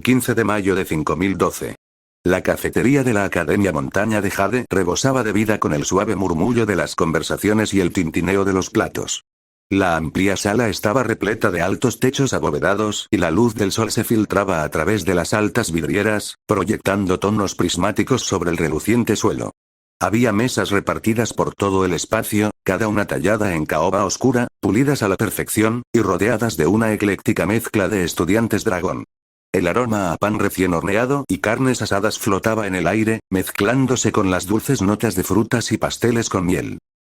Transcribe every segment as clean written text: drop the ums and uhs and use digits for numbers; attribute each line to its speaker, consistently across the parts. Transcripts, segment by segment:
Speaker 1: 15 de mayo de 5012. La cafetería de la Academia Montaña de Jade rebosaba de vida con el suave murmullo de las conversaciones y el tintineo de los platos. La amplia sala estaba repleta de altos techos abovedados y la luz del sol se filtraba a través de las altas vidrieras, proyectando tonos prismáticos sobre el reluciente suelo. Había mesas repartidas por todo el espacio, cada una tallada en caoba oscura, pulidas a la perfección, y rodeadas de una ecléctica mezcla de estudiantes dragón. El aroma a pan recién horneado y carnes asadas flotaba en el aire, mezclándose con las dulces notas de frutas y pasteles con miel.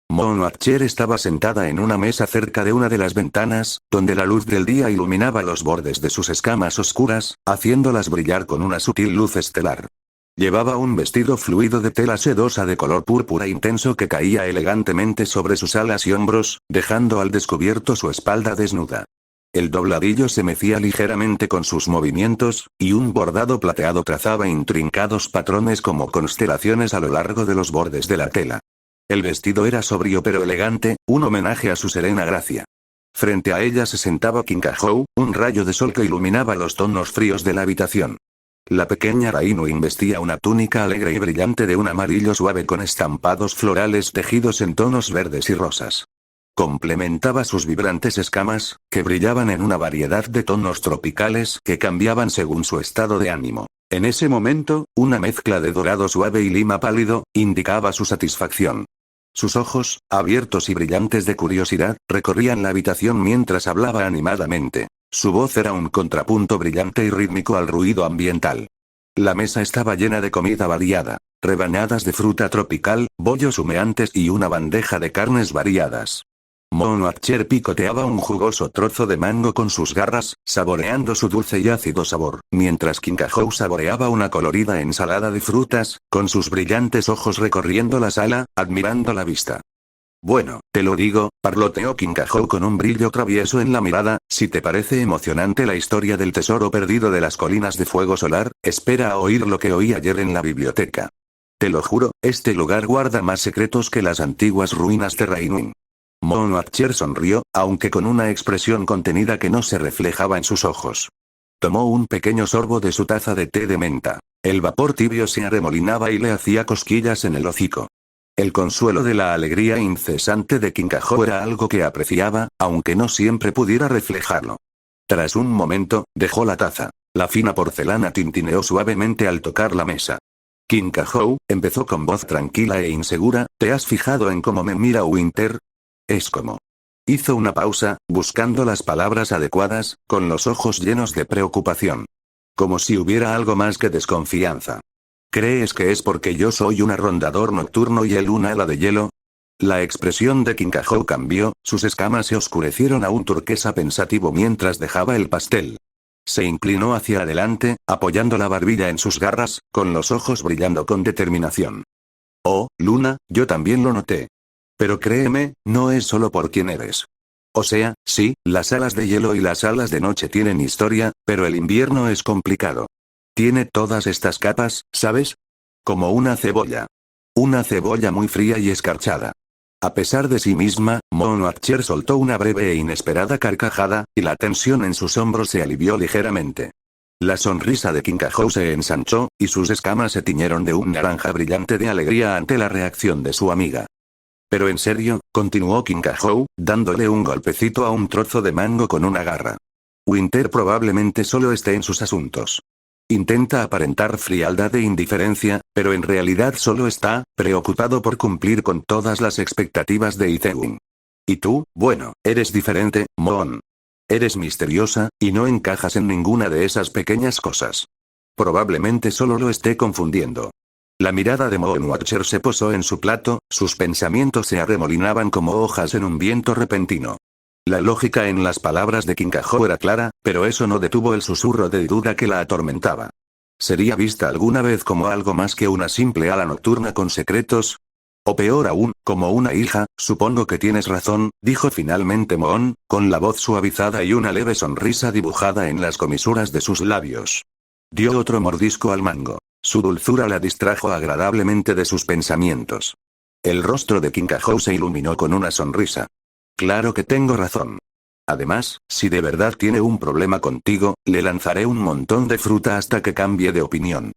Speaker 1: Moon Watcher estaba sentada en una mesa cerca de una de las ventanas, donde la luz del día iluminaba los bordes de sus escamas oscuras, haciéndolas brillar con una sutil luz estelar. Llevaba un vestido fluido de tela sedosa de color púrpura intenso que caía elegantemente sobre sus alas y hombros, dejando al descubierto su espalda desnuda. El dobladillo se mecía ligeramente con sus movimientos, y un bordado plateado trazaba intrincados patrones como constelaciones a lo largo de los bordes de la tela. El vestido era sobrio pero elegante, un homenaje a su serena gracia. Frente a ella se sentaba Kinkajou, un rayo de sol que iluminaba los tonos fríos de la habitación. La pequeña Rainuin vestía una túnica alegre y brillante de un amarillo suave con estampados florales tejidos en tonos verdes y rosas. Complementaba sus vibrantes escamas, que brillaban en una variedad de tonos tropicales que cambiaban según su estado de ánimo. En ese momento, una mezcla de dorado suave y lima pálido, indicaba su satisfacción. Sus ojos, abiertos y brillantes de curiosidad, recorrían la habitación mientras hablaba animadamente. Su voz era un contrapunto brillante y rítmico al ruido ambiental. La mesa estaba llena de comida variada, rebanadas de fruta tropical, bollos humeantes y una bandeja de carnes variadas. Moon Watcher picoteaba un jugoso trozo de mango con sus garras, saboreando su dulce y ácido sabor, mientras Kinkajou saboreaba una colorida ensalada de frutas, con sus brillantes ojos recorriendo la sala, admirando la vista. Bueno, te lo digo, parloteó Kinkajou con un brillo travieso en la mirada, si te parece emocionante la historia del tesoro perdido de las colinas de fuego solar, espera a oír lo que oí ayer en la biblioteca. Te lo juro, este lugar guarda más secretos que las antiguas ruinas de Rainuin. Moon Watcher sonrió, aunque con una expresión contenida que no se reflejaba en sus ojos. Tomó un pequeño sorbo de su taza de té de menta. El vapor tibio se arremolinaba y le hacía cosquillas en el hocico. El consuelo de la alegría incesante de Kinkajou era algo que apreciaba, aunque no siempre pudiera reflejarlo. Tras un momento, dejó la taza. La fina porcelana tintineó suavemente al tocar la mesa. Kinkajou, empezó con voz tranquila e insegura, ¿te has fijado en cómo me mira Winter? Es como. Hizo una pausa, buscando las palabras adecuadas, con los ojos llenos de preocupación. Como si hubiera algo más que desconfianza. ¿Crees que es porque yo soy un rondador nocturno y él un ala de hielo? La expresión de Kinkajou cambió, sus escamas se oscurecieron a un turquesa pensativo mientras dejaba el pastel. Se inclinó hacia adelante, apoyando la barbilla en sus garras, con los ojos brillando con determinación. Oh, Luna, yo también lo noté. Pero créeme, no es solo por quien eres. O sea, sí, las alas de hielo y las alas de noche tienen historia, pero el invierno es complicado. Tiene todas estas capas, ¿sabes? Como una cebolla. Una cebolla muy fría y escarchada. A pesar de sí misma, Moon Watcher soltó una breve e inesperada carcajada, y la tensión en sus hombros se alivió ligeramente. La sonrisa de Kinkajou se ensanchó, y sus escamas se tiñeron de un naranja brillante de alegría ante la reacción de su amiga. Pero en serio, continuó Kinkajou, dándole un golpecito a un trozo de mango con una garra. Winter probablemente solo esté en sus asuntos. Intenta aparentar frialdad e indiferencia, pero en realidad solo está preocupado por cumplir con todas las expectativas de Ithewin. Y tú, bueno, eres diferente, Moon. Eres misteriosa, y no encajas en ninguna de esas pequeñas cosas. Probablemente solo lo esté confundiendo. La mirada de Moon Watcher se posó en su plato, sus pensamientos se arremolinaban como hojas en un viento repentino. La lógica en las palabras de Kinkajou era clara, pero eso no detuvo el susurro de duda que la atormentaba. ¿Sería vista alguna vez como algo más que una simple ala nocturna con secretos? O peor aún, como una hija, supongo que tienes razón, dijo finalmente Moon, con la voz suavizada y una leve sonrisa dibujada en las comisuras de sus labios. Dio otro mordisco al mango. Su dulzura la distrajo agradablemente de sus pensamientos. El rostro de Kinkajou se iluminó con una sonrisa. Claro que tengo razón. Además, si de verdad tiene un problema contigo, le lanzaré un montón de fruta hasta que cambie de opinión.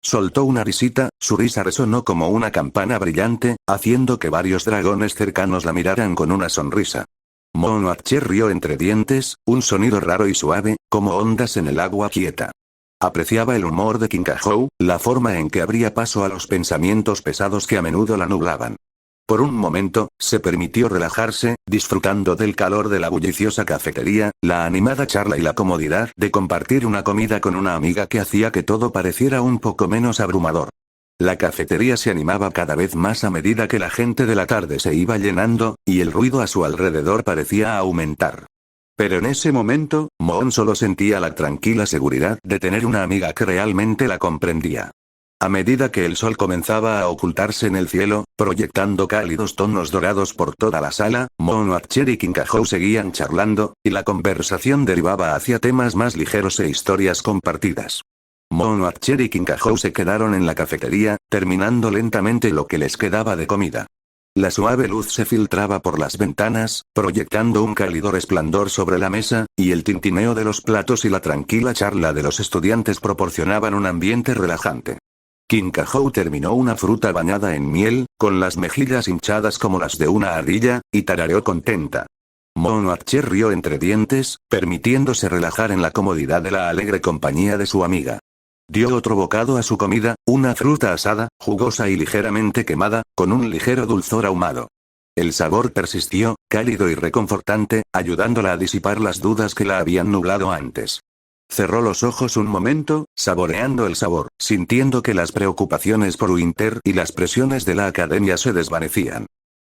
Speaker 1: Soltó una risita, su risa resonó como una campana brillante, haciendo que varios dragones cercanos la miraran con una sonrisa. Moonwatcher rió entre dientes, un sonido raro y suave, como ondas en el agua quieta. Apreciaba el humor de Kinkajou, la forma en que abría paso a los pensamientos pesados que a menudo la nublaban. Por un momento, se permitió relajarse, disfrutando del calor de la bulliciosa cafetería, la animada charla y la comodidad de compartir una comida con una amiga que hacía que todo pareciera un poco menos abrumador. La cafetería se animaba cada vez más a medida que la gente de la tarde se iba llenando, y el ruido a su alrededor parecía aumentar. Pero en ese momento, Moon solo sentía la tranquila seguridad de tener una amiga que realmente la comprendía. A medida que el sol comenzaba a ocultarse en el cielo, proyectando cálidos tonos dorados por toda la sala, Moonwatcher y Kinkajou seguían charlando, y la conversación derivaba hacia temas más ligeros e historias compartidas. Moonwatcher y Kinkajou se quedaron en la cafetería, terminando lentamente lo que les quedaba de comida. La suave luz se filtraba por las ventanas, proyectando un cálido resplandor sobre la mesa, y el tintineo de los platos y la tranquila charla de los estudiantes proporcionaban un ambiente relajante. Kinkajou terminó una fruta bañada en miel, con las mejillas hinchadas como las de una ardilla, y tarareó contenta. Moonwatcher rió entre dientes, permitiéndose relajar en la comodidad de la alegre compañía de su amiga. Dio otro bocado a su comida, una fruta asada, jugosa y ligeramente quemada, con un ligero dulzor ahumado. El sabor persistió, cálido y reconfortante, ayudándola a disipar las dudas que la habían nublado antes. Cerró los ojos un momento, saboreando el sabor, sintiendo que las preocupaciones por Winter y las presiones de la academia se desvanecían.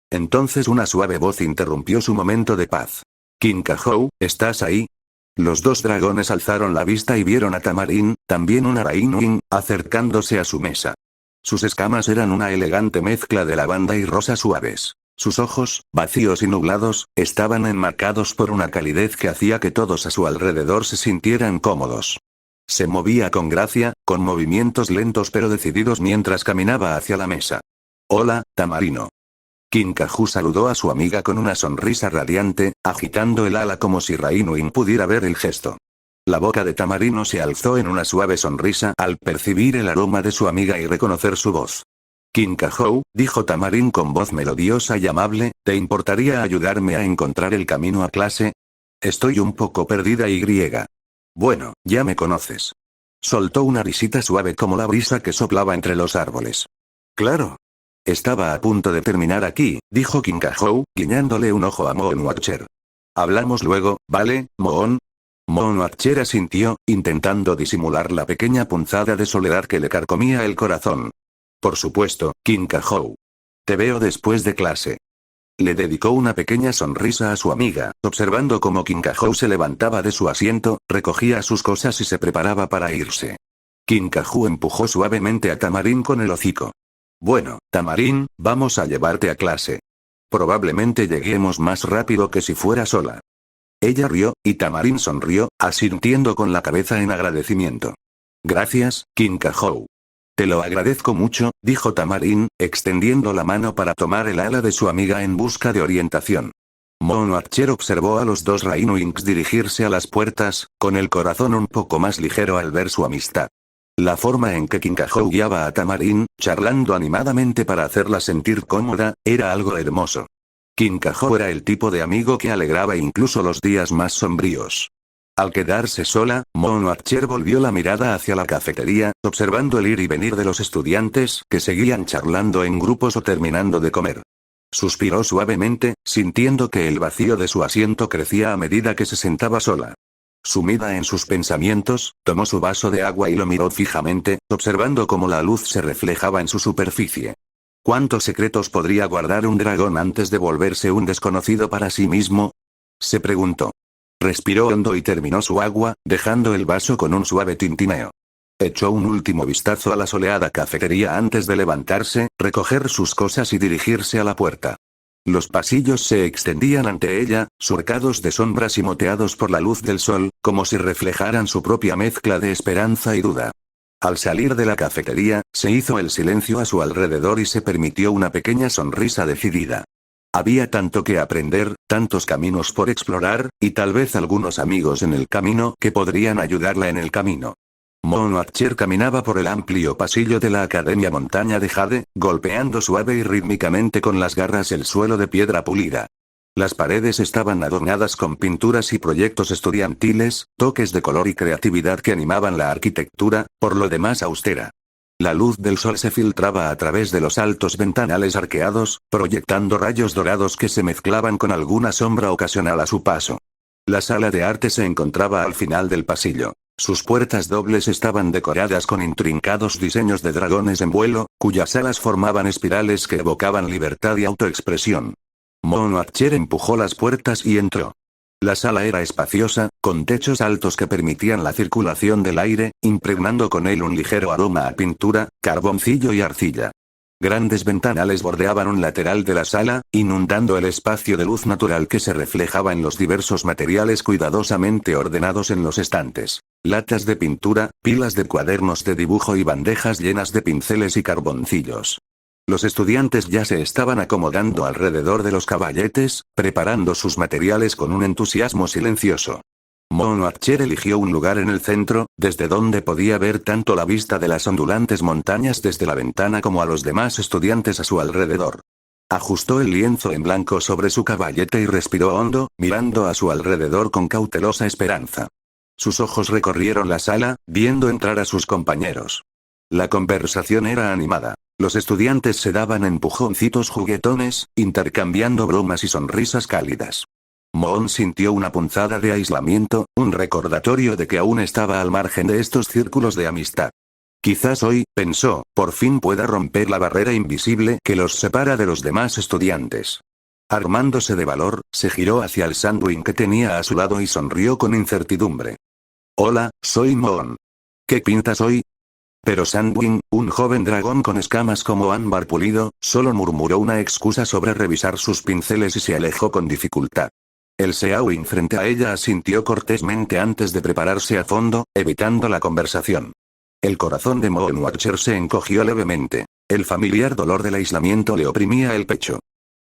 Speaker 1: Entonces una suave voz interrumpió su momento de paz. «Kinkajou, ¿estás ahí?» Los dos dragones alzaron la vista y vieron a Tamarin, también una Rainuin, acercándose a su mesa. Sus escamas eran una elegante mezcla de lavanda y rosas suaves. Sus ojos, vacíos y nublados, estaban enmarcados por una calidez que hacía que todos a su alrededor se sintieran cómodos. Se movía con gracia, con movimientos lentos pero decididos mientras caminaba hacia la mesa. «Hola, Tamarino». Kinkajou saludó a su amiga con una sonrisa radiante, agitando el ala como si Rainuin pudiera ver el gesto. La boca de Tamarino se alzó en una suave sonrisa al percibir el aroma de su amiga y reconocer su voz. «Kinkajou», dijo Tamarin con voz melodiosa y amable, «¿te importaría ayudarme a encontrar el camino a clase? Estoy un poco perdida y griega». «Bueno, ya me conoces». Soltó una risita suave como la brisa que soplaba entre los árboles. «Claro. Estaba a punto de terminar aquí», dijo Kinkajou, guiñándole un ojo a Moonwatcher. «Hablamos luego, ¿vale, Moon?» Moonwatcher asintió, intentando disimular la pequeña punzada de soledad que le carcomía el corazón. «Por supuesto, Kinkajou. Te veo después de clase». Le dedicó una pequeña sonrisa a su amiga, observando cómo Kinkajou se levantaba de su asiento, recogía sus cosas y se preparaba para irse. Kinkajou empujó suavemente a Tamarin con el hocico. «Bueno, Tamarin, vamos a llevarte a clase. Probablemente lleguemos más rápido que si fuera sola». Ella rió, y Tamarin sonrió, asintiendo con la cabeza en agradecimiento. «Gracias, Kinkajou». «Te lo agradezco mucho», dijo Tamarin, extendiendo la mano para tomar el ala de su amiga en busca de orientación. Moonwatcher observó a los dos Rainuins dirigirse a las puertas, con el corazón un poco más ligero al ver su amistad. La forma en que Kinkajou guiaba a Tamarin, charlando animadamente para hacerla sentir cómoda, era algo hermoso. Kinkajou era el tipo de amigo que alegraba incluso los días más sombríos. Al quedarse sola, Moonwatcher volvió la mirada hacia la cafetería, observando el ir y venir de los estudiantes que seguían charlando en grupos o terminando de comer. Suspiró suavemente, sintiendo que el vacío de su asiento crecía a medida que se sentaba sola. Sumida en sus pensamientos, tomó su vaso de agua y lo miró fijamente, observando cómo la luz se reflejaba en su superficie. ¿Cuántos secretos podría guardar un dragón antes de volverse un desconocido para sí mismo?, se preguntó. Respiró hondo y terminó su agua, dejando el vaso con un suave tintineo. Echó un último vistazo a la soleada cafetería antes de levantarse, recoger sus cosas y dirigirse a la puerta. Los pasillos se extendían ante ella, surcados de sombras y moteados por la luz del sol, como si reflejaran su propia mezcla de esperanza y duda. Al salir de la cafetería, se hizo el silencio a su alrededor y se permitió una pequeña sonrisa decidida. Había tanto que aprender, tantos caminos por explorar, y tal vez algunos amigos en el camino que podrían ayudarla en el camino. Moon Archer caminaba por el amplio pasillo de la Academia Montaña de Jade, golpeando suave y rítmicamente con las garras el suelo de piedra pulida. Las paredes estaban adornadas con pinturas y proyectos estudiantiles, toques de color y creatividad que animaban la arquitectura, por lo demás austera. La luz del sol se filtraba a través de los altos ventanales arqueados, proyectando rayos dorados que se mezclaban con alguna sombra ocasional a su paso. La sala de arte se encontraba al final del pasillo. Sus puertas dobles estaban decoradas con intrincados diseños de dragones en vuelo, cuyas alas formaban espirales que evocaban libertad y autoexpresión. Moon Archer empujó las puertas y entró. La sala era espaciosa, con techos altos que permitían la circulación del aire, impregnando con él un ligero aroma a pintura, carboncillo y arcilla. Grandes ventanales bordeaban un lateral de la sala, inundando el espacio de luz natural que se reflejaba en los diversos materiales cuidadosamente ordenados en los estantes. Latas de pintura, pilas de cuadernos de dibujo y bandejas llenas de pinceles y carboncillos. Los estudiantes ya se estaban acomodando alrededor de los caballetes, preparando sus materiales con un entusiasmo silencioso. Moon Archer eligió un lugar en el centro, desde donde podía ver tanto la vista de las ondulantes montañas desde la ventana como a los demás estudiantes a su alrededor. Ajustó el lienzo en blanco sobre su caballete y respiró hondo, mirando a su alrededor con cautelosa esperanza. Sus ojos recorrieron la sala, viendo entrar a sus compañeros. La conversación era animada. Los estudiantes se daban empujoncitos juguetones, intercambiando bromas y sonrisas cálidas. Moon sintió una punzada de aislamiento, un recordatorio de que aún estaba al margen de estos círculos de amistad. Quizás hoy, pensó, por fin pueda romper la barrera invisible que los separa de los demás estudiantes. Armándose de valor, se giró hacia el Sandwing que tenía a su lado y sonrió con incertidumbre. Hola, soy Moon. ¿Qué pintas hoy? Pero Sandwing, un joven dragón con escamas como ámbar pulido, solo murmuró una excusa sobre revisar sus pinceles y se alejó con dificultad. El Seawing frente a ella asintió cortésmente antes de prepararse a fondo, evitando la conversación. El corazón de Moon Archer se encogió levemente. El familiar dolor del aislamiento le oprimía el pecho.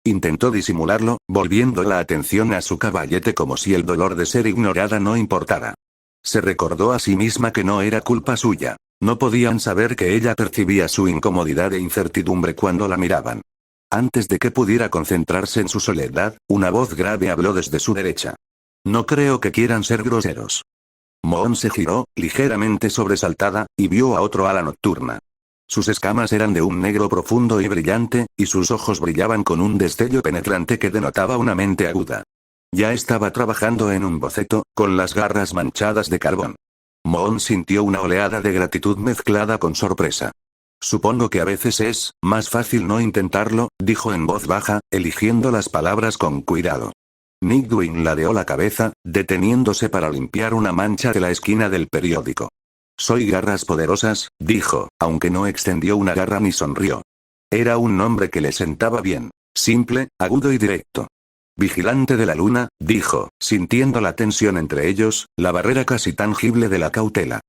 Speaker 1: Intentó disimularlo, volviendo la atención a su caballete como si el dolor de ser ignorada no importara. Se recordó a sí misma que no era culpa suya. No podían saber que ella percibía su incomodidad e incertidumbre cuando la miraban. Antes de que pudiera concentrarse en su soledad, una voz grave habló desde su derecha. No creo que quieran ser groseros. Moon se giró, ligeramente sobresaltada, y vio a otro ala nocturna. Sus escamas eran de un negro profundo y brillante, y sus ojos brillaban con un destello penetrante que denotaba una mente aguda. Ya estaba trabajando en un boceto, con las garras manchadas de carbón. Moon sintió una oleada de gratitud mezclada con sorpresa. Supongo que a veces es más fácil no intentarlo, dijo en voz baja, eligiendo las palabras con cuidado. Nightwing ladeó la cabeza, deteniéndose para limpiar una mancha de la esquina del periódico. Soy Garras Poderosas, dijo, aunque no extendió una garra ni sonrió. Era un nombre que le sentaba bien, simple, agudo y directo. Vigilante de la luna, dijo, sintiendo la tensión entre ellos, la barrera casi tangible de la cautela.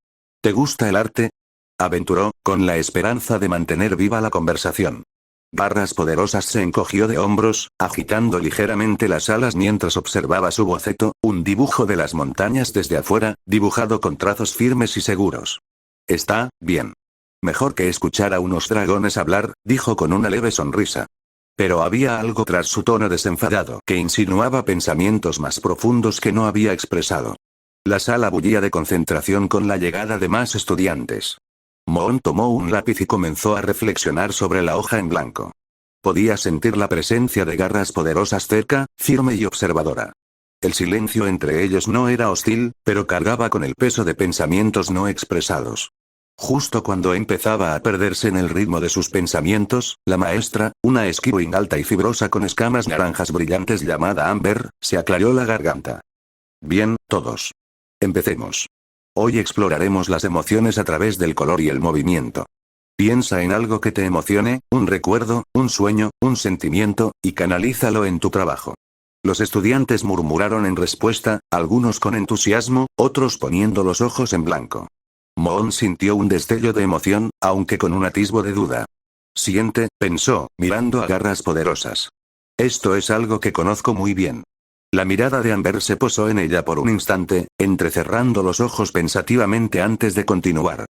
Speaker 1: ¿Te gusta el arte? Aventuró, con la esperanza de mantener viva la conversación. Garras Poderosas se encogió de hombros, agitando ligeramente las alas mientras observaba su boceto, un dibujo de las montañas desde afuera, dibujado con trazos firmes y seguros. Está bien. Mejor que escuchar a unos dragones hablar, dijo con una leve sonrisa. Pero había algo tras su tono desenfadado que insinuaba pensamientos más profundos que no había expresado. La sala bullía de concentración con la llegada de más estudiantes. Moon tomó un lápiz y comenzó a reflexionar sobre la hoja en blanco. Podía sentir la presencia de Garras Poderosas cerca, firme y observadora. El silencio entre ellos no era hostil, pero cargaba con el peso de pensamientos no expresados. Justo cuando empezaba a perderse en el ritmo de sus pensamientos, la maestra, una Skywing alta y fibrosa con escamas naranjas brillantes llamada Amber, se aclaró la garganta. Bien, todos. Empecemos. Hoy exploraremos las emociones a través del color y el movimiento. Piensa en algo que te emocione, un recuerdo, un sueño, un sentimiento, y canalízalo en tu trabajo. Los estudiantes murmuraron en respuesta, algunos con entusiasmo, otros poniendo los ojos en blanco. Moon sintió un destello de emoción, aunque con un atisbo de duda. Siente, pensó, mirando a Garras Poderosas. Esto es algo que conozco muy bien. La mirada de Amber se posó en ella por un instante, entrecerrando los ojos pensativamente antes de continuar.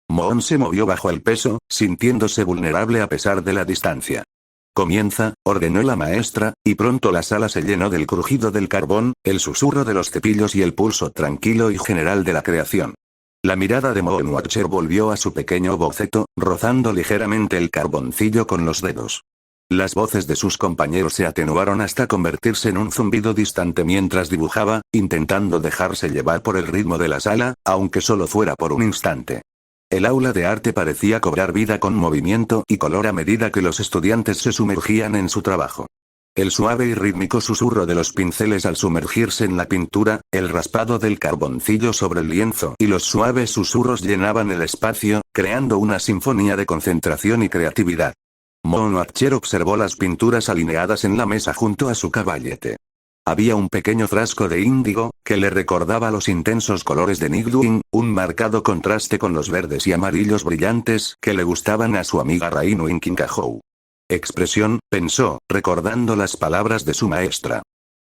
Speaker 1: Moon se movió bajo el peso, sintiéndose vulnerable a pesar de la distancia. Comienza, ordenó la maestra, y pronto la sala se llenó del crujido del carbón, el susurro de los cepillos y el pulso tranquilo y general de la creación. La mirada de Moon Watcher volvió a su pequeño boceto, rozando ligeramente el carboncillo con los dedos. Las voces de sus compañeros se atenuaron hasta convertirse en un zumbido distante mientras dibujaba, intentando dejarse llevar por el ritmo de la sala, aunque solo fuera por un instante. El aula de arte parecía cobrar vida con movimiento y color a medida que los estudiantes se sumergían en su trabajo. El suave y rítmico susurro de los pinceles al sumergirse en la pintura, el raspado del carboncillo sobre el lienzo y los suaves susurros llenaban el espacio, creando una sinfonía de concentración y creatividad. Moon Watcher observó las pinturas alineadas en la mesa junto a su caballete. Había un pequeño frasco de índigo, que le recordaba los intensos colores de Nightwing, un marcado contraste con los verdes y amarillos brillantes que le gustaban a su amiga Rainwing Kinkajou. Expresión, pensó, recordando las palabras de su maestra.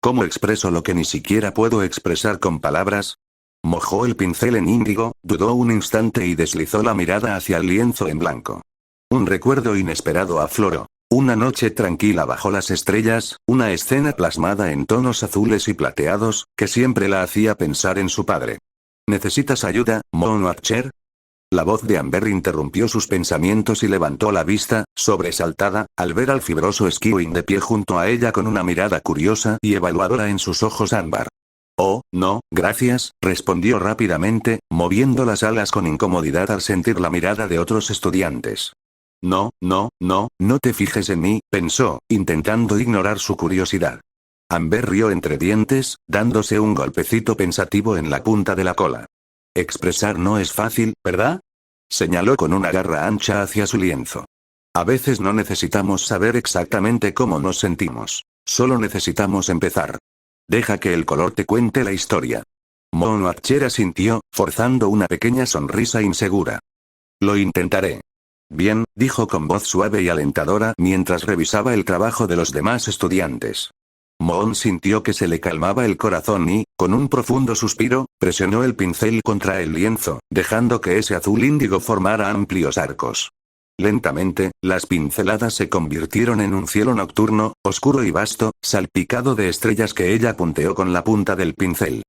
Speaker 1: ¿Cómo expreso lo que ni siquiera puedo expresar con palabras? Mojó el pincel en índigo, dudó un instante y deslizó la mirada hacia el lienzo en blanco. Un recuerdo inesperado afloró. Una noche tranquila bajo las estrellas, una escena plasmada en tonos azules y plateados, que siempre la hacía pensar en su padre. ¿Necesitas ayuda, Moon Watcher? La voz de Amber interrumpió sus pensamientos y levantó la vista, sobresaltada, al ver al fibroso Skywing de pie junto a ella con una mirada curiosa y evaluadora en sus ojos ámbar. Oh, no, gracias, respondió rápidamente, moviendo las alas con incomodidad al sentir la mirada de otros estudiantes. No te fijes en mí, pensó, intentando ignorar su curiosidad. Amber rió entre dientes, dándose un golpecito pensativo en la punta de la cola. Expresar no es fácil, ¿verdad? Señaló con una garra ancha hacia su lienzo. A veces no necesitamos saber exactamente cómo nos sentimos. Solo necesitamos empezar. Deja que el color te cuente la historia. Moon Watcher asintió, forzando una pequeña sonrisa insegura. Lo intentaré. Bien, dijo con voz suave y alentadora mientras revisaba el trabajo de los demás estudiantes. Moon sintió que se le calmaba el corazón y, con un profundo suspiro, presionó el pincel contra el lienzo, dejando que ese azul índigo formara amplios arcos. Lentamente, las pinceladas se convirtieron en un cielo nocturno, oscuro y vasto, salpicado de estrellas que ella punteó con la punta del pincel.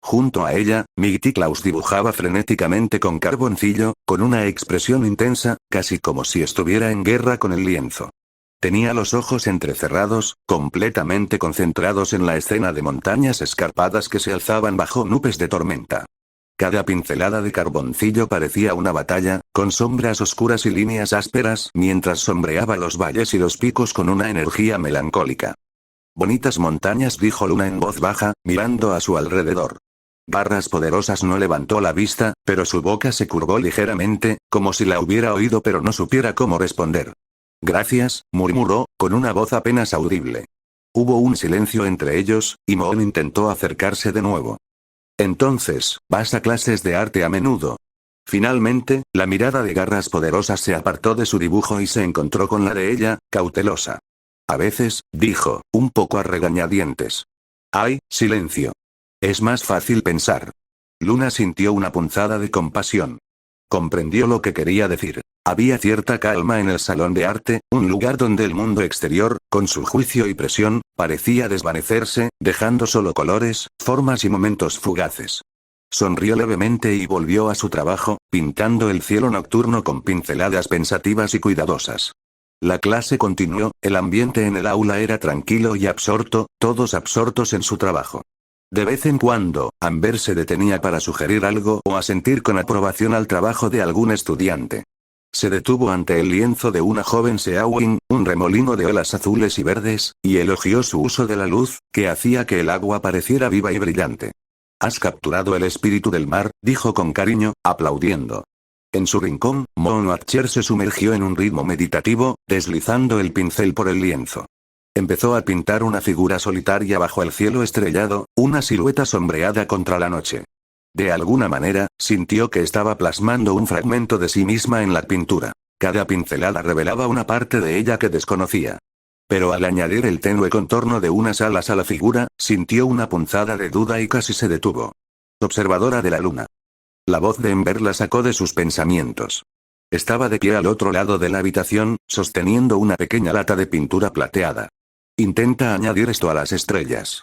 Speaker 1: Junto a ella, Mighty Klaus dibujaba frenéticamente con carboncillo, con una expresión intensa, casi como si estuviera en guerra con el lienzo. Tenía los ojos entrecerrados, completamente concentrados en la escena de montañas escarpadas que se alzaban bajo nubes de tormenta. Cada pincelada de carboncillo parecía una batalla, con sombras oscuras y líneas ásperas mientras sombreaba los valles y los picos con una energía melancólica. Bonitas montañas, dijo Luna en voz baja, mirando a su alrededor. Garras Poderosas no levantó la vista, pero su boca se curvó ligeramente, como si la hubiera oído pero no supiera cómo responder. Gracias, murmuró, con una voz apenas audible. Hubo un silencio entre ellos, y Moon intentó acercarse de nuevo. Entonces, ¿vas a clases de arte a menudo? Finalmente, la mirada de Garras Poderosas se apartó de su dibujo y se encontró con la de ella, cautelosa. A veces, dijo, un poco a regañadientes. ¡Ay, silencio! Es más fácil pensar. Luna sintió una punzada de compasión. Comprendió lo que quería decir. Había cierta calma en el salón de arte, un lugar donde el mundo exterior, con su juicio y presión, parecía desvanecerse, dejando solo colores, formas y momentos fugaces. Sonrió levemente y volvió a su trabajo, pintando el cielo nocturno con pinceladas pensativas y cuidadosas. La clase continuó, el ambiente en el aula era tranquilo y absorto, todos absortos en su trabajo. De vez en cuando, Amber se detenía para sugerir algo o asentir con aprobación al trabajo de algún estudiante. Se detuvo ante el lienzo de una joven Seawing, un remolino de olas azules y verdes, y elogió su uso de la luz, que hacía que el agua pareciera viva y brillante. «Has capturado el espíritu del mar», dijo con cariño, aplaudiendo. En su rincón, Moon Watcher se sumergió en un ritmo meditativo, deslizando el pincel por el lienzo. Empezó a pintar una figura solitaria bajo el cielo estrellado, una silueta sombreada contra la noche. De alguna manera, sintió que estaba plasmando un fragmento de sí misma en la pintura. Cada pincelada revelaba una parte de ella que desconocía. Pero al añadir el tenue contorno de unas alas a la figura, sintió una punzada de duda y casi se detuvo. Observadora de la luna. La voz de Ember la sacó de sus pensamientos. Estaba de pie al otro lado de la habitación, sosteniendo una pequeña lata de pintura plateada. Intenta añadir esto a las estrellas.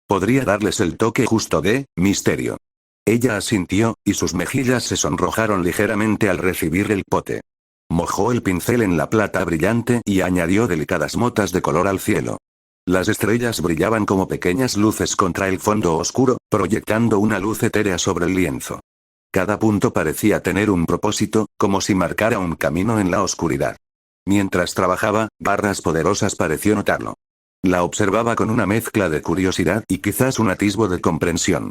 Speaker 1: Podría darles el toque justo de misterio. Ella asintió, y sus mejillas se sonrojaron ligeramente al recibir el pote. Mojó el pincel en la plata brillante y añadió delicadas motas de color al cielo. Las estrellas brillaban como pequeñas luces contra el fondo oscuro, proyectando una luz etérea sobre el lienzo. Cada punto parecía tener un propósito, como si marcara un camino en la oscuridad. Mientras trabajaba, Barras Poderosas pareció notarlo. La observaba con una mezcla de curiosidad y quizás un atisbo de comprensión.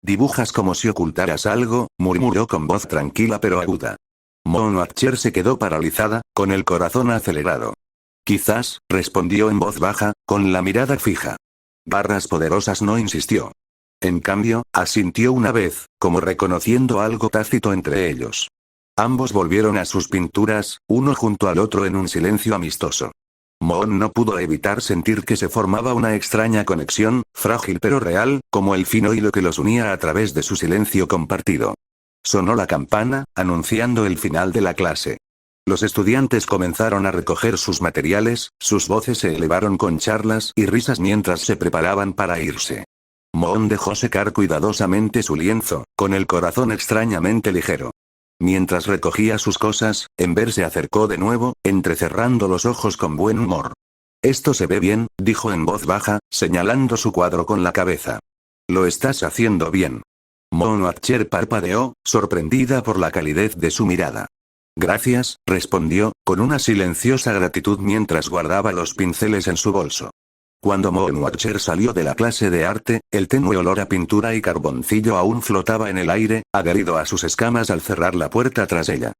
Speaker 1: «Dibujas como si ocultaras algo», murmuró con voz tranquila pero aguda. Moon Watcher se quedó paralizada, con el corazón acelerado. «Quizás», respondió en voz baja, con la mirada fija. Barras Poderosas no insistió. En cambio, asintió una vez, como reconociendo algo tácito entre ellos. Ambos volvieron a sus pinturas, uno junto al otro en un silencio amistoso. Moon no pudo evitar sentir que se formaba una extraña conexión, frágil pero real, como el fino hilo que los unía a través de su silencio compartido. Sonó la campana, anunciando el final de la clase. Los estudiantes comenzaron a recoger sus materiales, sus voces se elevaron con charlas y risas mientras se preparaban para irse. Moon dejó secar cuidadosamente su lienzo, con el corazón extrañamente ligero. Mientras recogía sus cosas, Ember se acercó de nuevo, entrecerrando los ojos con buen humor. «Esto se ve bien», dijo en voz baja, señalando su cuadro con la cabeza. «Lo estás haciendo bien». Moon Watcher parpadeó, sorprendida por la calidez de su mirada. «Gracias», respondió, con una silenciosa gratitud mientras guardaba los pinceles en su bolso. Cuando Moon Watcher salió de la clase de arte, el tenue olor a pintura y carboncillo aún flotaba en el aire, adherido a sus escamas al cerrar la puerta tras ella.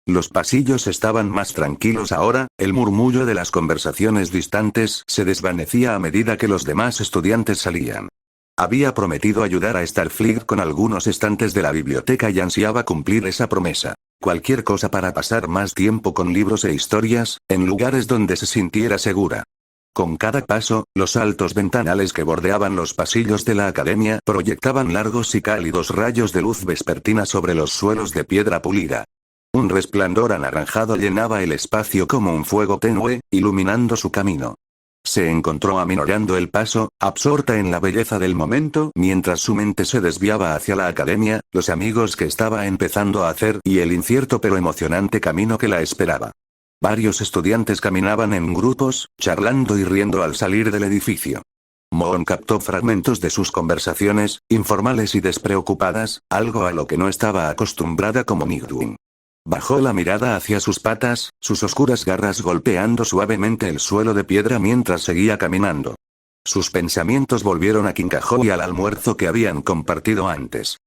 Speaker 1: Los pasillos estaban más tranquilos ahora, el murmullo de las conversaciones distantes se desvanecía a medida que los demás estudiantes salían. Había prometido ayudar a Starfleet con algunos estantes de la biblioteca y ansiaba cumplir esa promesa. Cualquier cosa para pasar más tiempo con libros e historias, en lugares donde se sintiera segura. Con cada paso, los altos ventanales que bordeaban los pasillos de la academia proyectaban largos y cálidos rayos de luz vespertina sobre los suelos de piedra pulida. Un resplandor anaranjado llenaba el espacio como un fuego tenue, iluminando su camino. Se encontró aminorando el paso, absorta en la belleza del momento mientras su mente se desviaba hacia la academia, los amigos que estaba empezando a hacer y el incierto pero emocionante camino que la esperaba. Varios estudiantes caminaban en grupos, charlando y riendo al salir del edificio. Moon captó fragmentos de sus conversaciones, informales y despreocupadas, algo a lo que no estaba acostumbrada como Nightwing. Bajó la mirada hacia sus patas, sus oscuras garras golpeando suavemente el suelo de piedra mientras seguía caminando. Sus pensamientos volvieron a Kincajo y al almuerzo que habían compartido antes.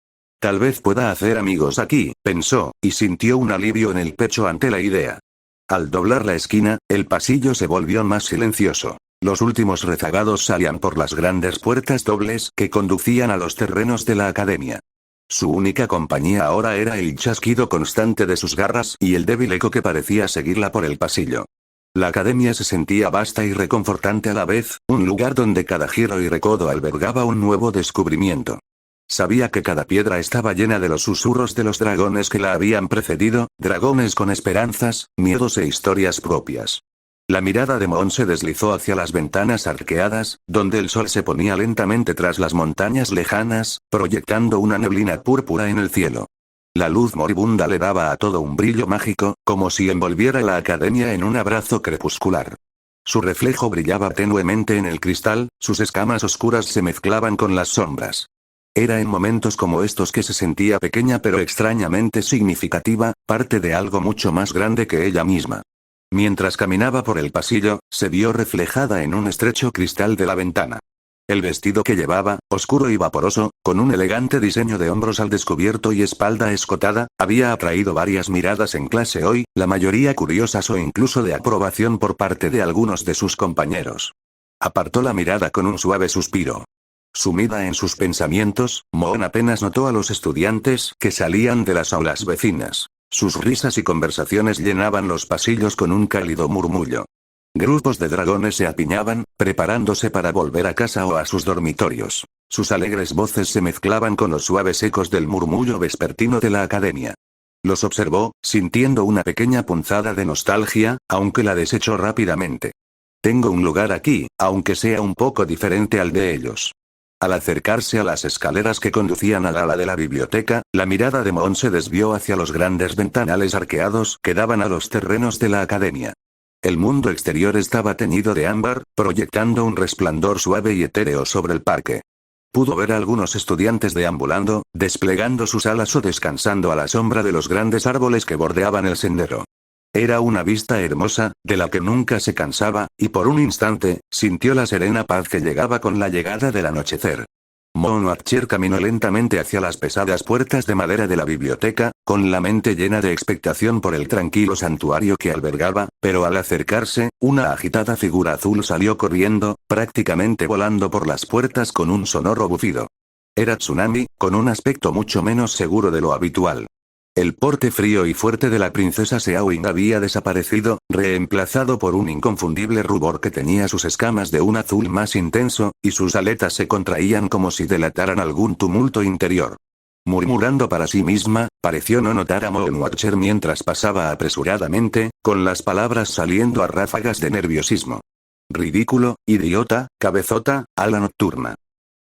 Speaker 1: Tal vez pueda hacer amigos aquí, pensó, y sintió un alivio en el pecho ante la idea. Al doblar la esquina, el pasillo se volvió más silencioso. Los últimos rezagados salían por las grandes puertas dobles que conducían a los terrenos de la academia. Su única compañía ahora era el chasquido constante de sus garras y el débil eco que parecía seguirla por el pasillo. La academia se sentía vasta y reconfortante a la vez, un lugar donde cada giro y recodo albergaba un nuevo descubrimiento. Sabía que cada piedra estaba llena de los susurros de los dragones que la habían precedido, dragones con esperanzas, miedos e historias propias. La mirada de Moon se deslizó hacia las ventanas arqueadas, donde el sol se ponía lentamente tras las montañas lejanas, proyectando una neblina púrpura en el cielo. La luz moribunda le daba a todo un brillo mágico, como si envolviera la academia en un abrazo crepuscular. Su reflejo brillaba tenuemente en el cristal, sus escamas oscuras se mezclaban con las sombras. Era en momentos como estos que se sentía pequeña pero extrañamente significativa, parte de algo mucho más grande que ella misma. Mientras caminaba por el pasillo, se vio reflejada en un estrecho cristal de la ventana. El vestido que llevaba, oscuro y vaporoso, con un elegante diseño de hombros al descubierto y espalda escotada, había atraído varias miradas en clase hoy, la mayoría curiosas o incluso de aprobación por parte de algunos de sus compañeros. Apartó la mirada con un suave suspiro. Sumida en sus pensamientos, Moon apenas notó a los estudiantes que salían de las aulas vecinas. Sus risas y conversaciones llenaban los pasillos con un cálido murmullo. Grupos de dragones se apiñaban, preparándose para volver a casa o a sus dormitorios. Sus alegres voces se mezclaban con los suaves ecos del murmullo vespertino de la academia. Los observó, sintiendo una pequeña punzada de nostalgia, aunque la desechó rápidamente. Tengo un lugar aquí, aunque sea un poco diferente al de ellos. Al acercarse a las escaleras que conducían al ala de la biblioteca, la mirada de Mon se desvió hacia los grandes ventanales arqueados que daban a los terrenos de la academia. El mundo exterior estaba teñido de ámbar, proyectando un resplandor suave y etéreo sobre el parque. Pudo ver a algunos estudiantes deambulando, desplegando sus alas o descansando a la sombra de los grandes árboles que bordeaban el sendero. Era una vista hermosa, de la que nunca se cansaba, y por un instante, sintió la serena paz que llegaba con la llegada del anochecer. Mon Archer caminó lentamente hacia las pesadas puertas de madera de la biblioteca, con la mente llena de expectación por el tranquilo santuario que albergaba, pero al acercarse, una agitada figura azul salió corriendo, prácticamente volando por las puertas con un sonoro bufido. Era Tsunami, con un aspecto mucho menos seguro de lo habitual. El porte frío y fuerte de la princesa Xiaoying había desaparecido, reemplazado por un inconfundible rubor que tenía sus escamas de un azul más intenso, y sus aletas se contraían como si delataran algún tumulto interior. Murmurando para sí misma, pareció no notar a Mon Archer mientras pasaba apresuradamente, con las palabras saliendo a ráfagas de nerviosismo. Ridículo, idiota, cabezota, ala nocturna.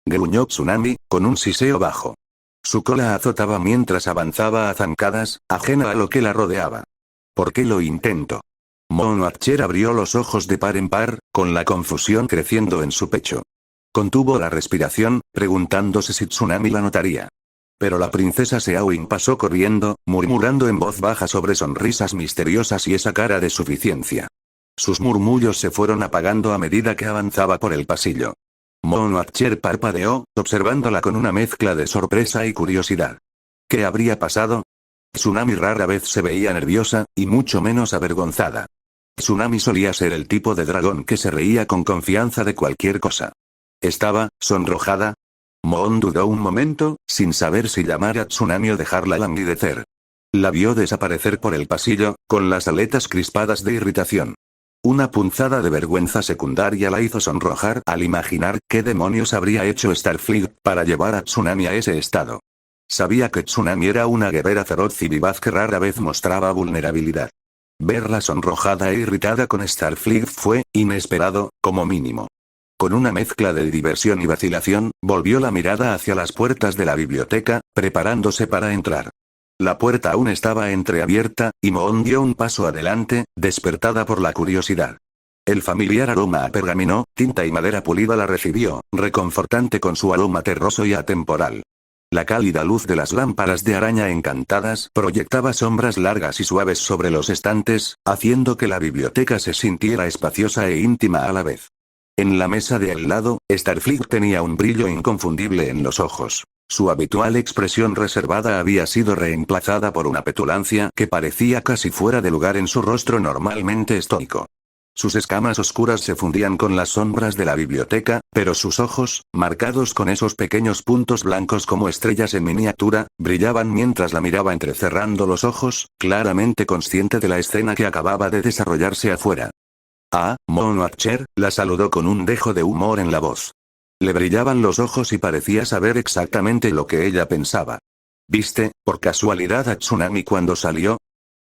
Speaker 1: Gruñó Tsunami, con un siseo bajo. Su cola azotaba mientras avanzaba a zancadas, ajena a lo que la rodeaba. ¿Por qué lo intento? Mon Archer abrió los ojos de par en par, con la confusión creciendo en su pecho. Contuvo la respiración, preguntándose si Tsunami la notaría. Pero la princesa Xiaoying pasó corriendo, murmurando en voz baja sobre sonrisas misteriosas y esa cara de suficiencia. Sus murmullos se fueron apagando a medida que avanzaba por el pasillo. Mon Archer parpadeó, observándola con una mezcla de sorpresa y curiosidad. ¿Qué habría pasado? Tsunami rara vez se veía nerviosa, y mucho menos avergonzada. Tsunami solía ser el tipo de dragón que se reía con confianza de cualquier cosa. ¿Estaba sonrojada? Mon dudó un momento, sin saber si llamar a Tsunami o dejarla languidecer. La vio desaparecer por el pasillo, con las aletas crispadas de irritación. Una punzada de vergüenza secundaria la hizo sonrojar al imaginar qué demonios habría hecho Starfleet para llevar a Tsunami a ese estado. Sabía que Tsunami era una guerrera feroz y vivaz que rara vez mostraba vulnerabilidad. Verla sonrojada e irritada con Starfleet fue inesperado, como mínimo. Con una mezcla de diversión y vacilación, volvió la mirada hacia las puertas de la biblioteca, preparándose para entrar. La puerta aún estaba entreabierta, y Mon dio un paso adelante, despertada por la curiosidad. El familiar aroma a pergamino, tinta y madera pulida la recibió, reconfortante con su aroma terroso y atemporal. La cálida luz de las lámparas de araña encantadas proyectaba sombras largas y suaves sobre los estantes, haciendo que la biblioteca se sintiera espaciosa e íntima a la vez. En la mesa de al lado, Starfleet tenía un brillo inconfundible en los ojos. Su habitual expresión reservada había sido reemplazada por una petulancia que parecía casi fuera de lugar en su rostro normalmente estoico. Sus escamas oscuras se fundían con las sombras de la biblioteca, pero sus ojos, marcados con esos pequeños puntos blancos como estrellas en miniatura, brillaban mientras la miraba entrecerrando los ojos, claramente consciente de la escena que acababa de desarrollarse afuera. Mon Archer, la saludó con un dejo de humor en la voz. Le brillaban los ojos y parecía saber exactamente lo que ella pensaba. ¿Viste, por casualidad a Tsunami cuando salió?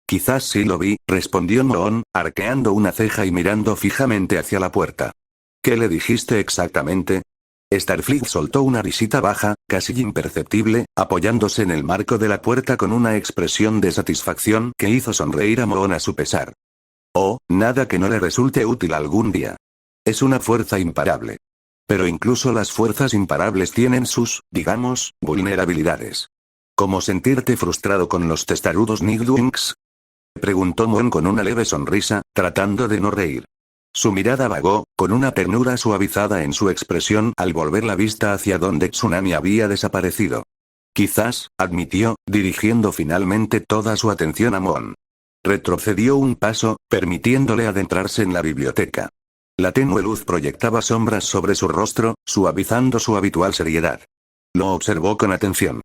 Speaker 1: Quizás sí lo vi, respondió Mon, arqueando una ceja y mirando fijamente hacia la puerta. ¿Qué le dijiste exactamente? Starfleet soltó una risita baja, casi imperceptible, apoyándose en el marco de la puerta con una expresión de satisfacción que hizo sonreír a Mon a su pesar. Oh, nada que no le resulte útil algún día. Es una fuerza imparable. Pero incluso las fuerzas imparables tienen sus, digamos, vulnerabilidades. ¿Cómo sentirte frustrado con los testarudos Nightwings? Preguntó Mon con una leve sonrisa, tratando de no reír. Su mirada vagó, con una ternura suavizada en su expresión al volver la vista hacia donde Tsunami había desaparecido. Quizás, admitió, dirigiendo finalmente toda su atención a Mon. Retrocedió un paso, permitiéndole adentrarse en la biblioteca. La tenue luz proyectaba sombras sobre su rostro, suavizando su habitual seriedad. Lo observó con atención.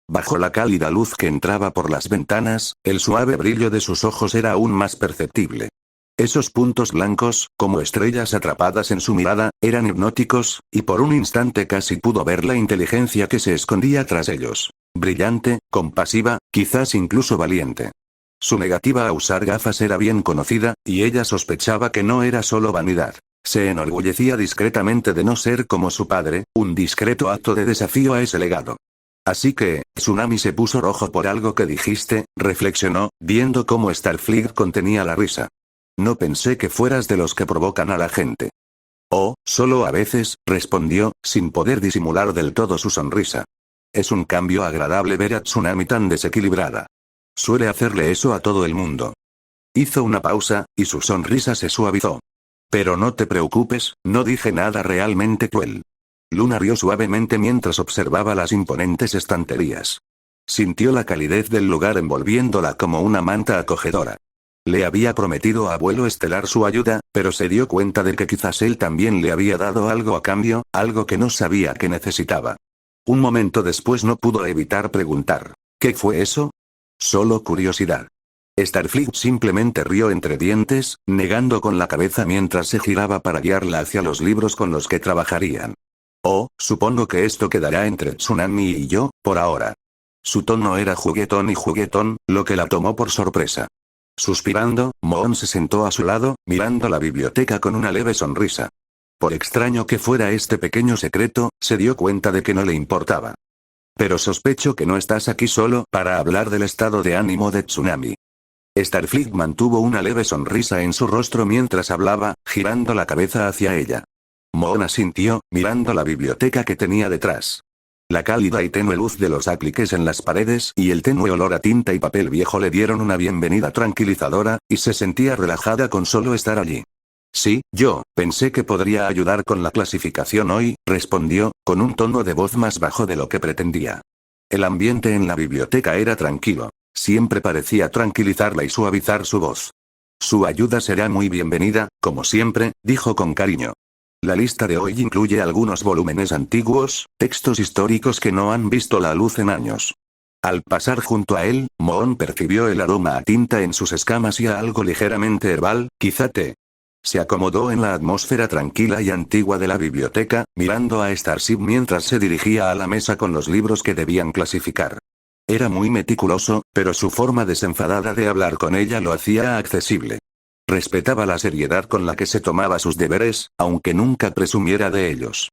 Speaker 1: Bajo la cálida luz que entraba por las ventanas, el suave brillo de sus ojos era aún más perceptible. Esos puntos blancos, como estrellas atrapadas en su mirada, eran hipnóticos, y por un instante casi pudo ver la inteligencia que se escondía tras ellos. Brillante, compasiva, quizás incluso valiente. Su negativa a usar gafas era bien conocida, y ella sospechaba que no era solo vanidad. Se enorgullecía discretamente de no ser como su padre, un discreto acto de desafío a ese legado. Así que, Tsunami se puso rojo por algo que dijiste, reflexionó, viendo cómo Starfleet contenía la risa. No pensé que fueras de los que provocan a la gente. Oh, solo a veces, respondió, sin poder disimular del todo su sonrisa. Es un cambio agradable ver a Tsunami tan desequilibrada. Suele hacerle eso a todo el mundo. Hizo una pausa, y su sonrisa se suavizó. Pero no te preocupes, no dije nada realmente cruel. Luna rió suavemente mientras observaba las imponentes estanterías. Sintió la calidez del lugar envolviéndola como una manta acogedora. Le había prometido a Abuelo Estelar su ayuda, pero se dio cuenta de que quizás él también le había dado algo a cambio, algo que no sabía que necesitaba. Un momento después no pudo evitar preguntar, ¿qué fue eso? Solo curiosidad. Starfleet simplemente rió entre dientes, negando con la cabeza mientras se giraba para guiarla hacia los libros con los que trabajarían. Oh, supongo que esto quedará entre Tsunami y yo, por ahora. Su tono era juguetón y juguetón, lo que la tomó por sorpresa. Suspirando, Moon se sentó a su lado, mirando la biblioteca con una leve sonrisa. Por extraño que fuera este pequeño secreto, se dio cuenta de que no le importaba. Pero sospecho que no estás aquí solo para hablar del estado de ánimo de Tsunami. Starfleet mantuvo una leve sonrisa en su rostro mientras hablaba, girando la cabeza hacia ella. Moon asintió, mirando la biblioteca que tenía detrás. La cálida y tenue luz de los apliques en las paredes y el tenue olor a tinta y papel viejo le dieron una bienvenida tranquilizadora, y se sentía relajada con solo estar allí. Sí, yo, pensé que podría ayudar con la clasificación hoy, respondió, con un tono de voz más bajo de lo que pretendía. El ambiente en la biblioteca era tranquilo. Siempre parecía tranquilizarla y suavizar su voz. Su ayuda será muy bienvenida, como siempre, dijo con cariño. La lista de hoy incluye algunos volúmenes antiguos, textos históricos que no han visto la luz en años. Al pasar junto a él, Moon percibió el aroma a tinta en sus escamas y a algo ligeramente herbal, quizá té. Se acomodó en la atmósfera tranquila y antigua de la biblioteca, mirando a Starship mientras se dirigía a la mesa con los libros que debían clasificar. Era muy meticuloso, pero su forma desenfadada de hablar con ella lo hacía accesible. Respetaba la seriedad con la que se tomaba sus deberes, aunque nunca presumiera de ellos.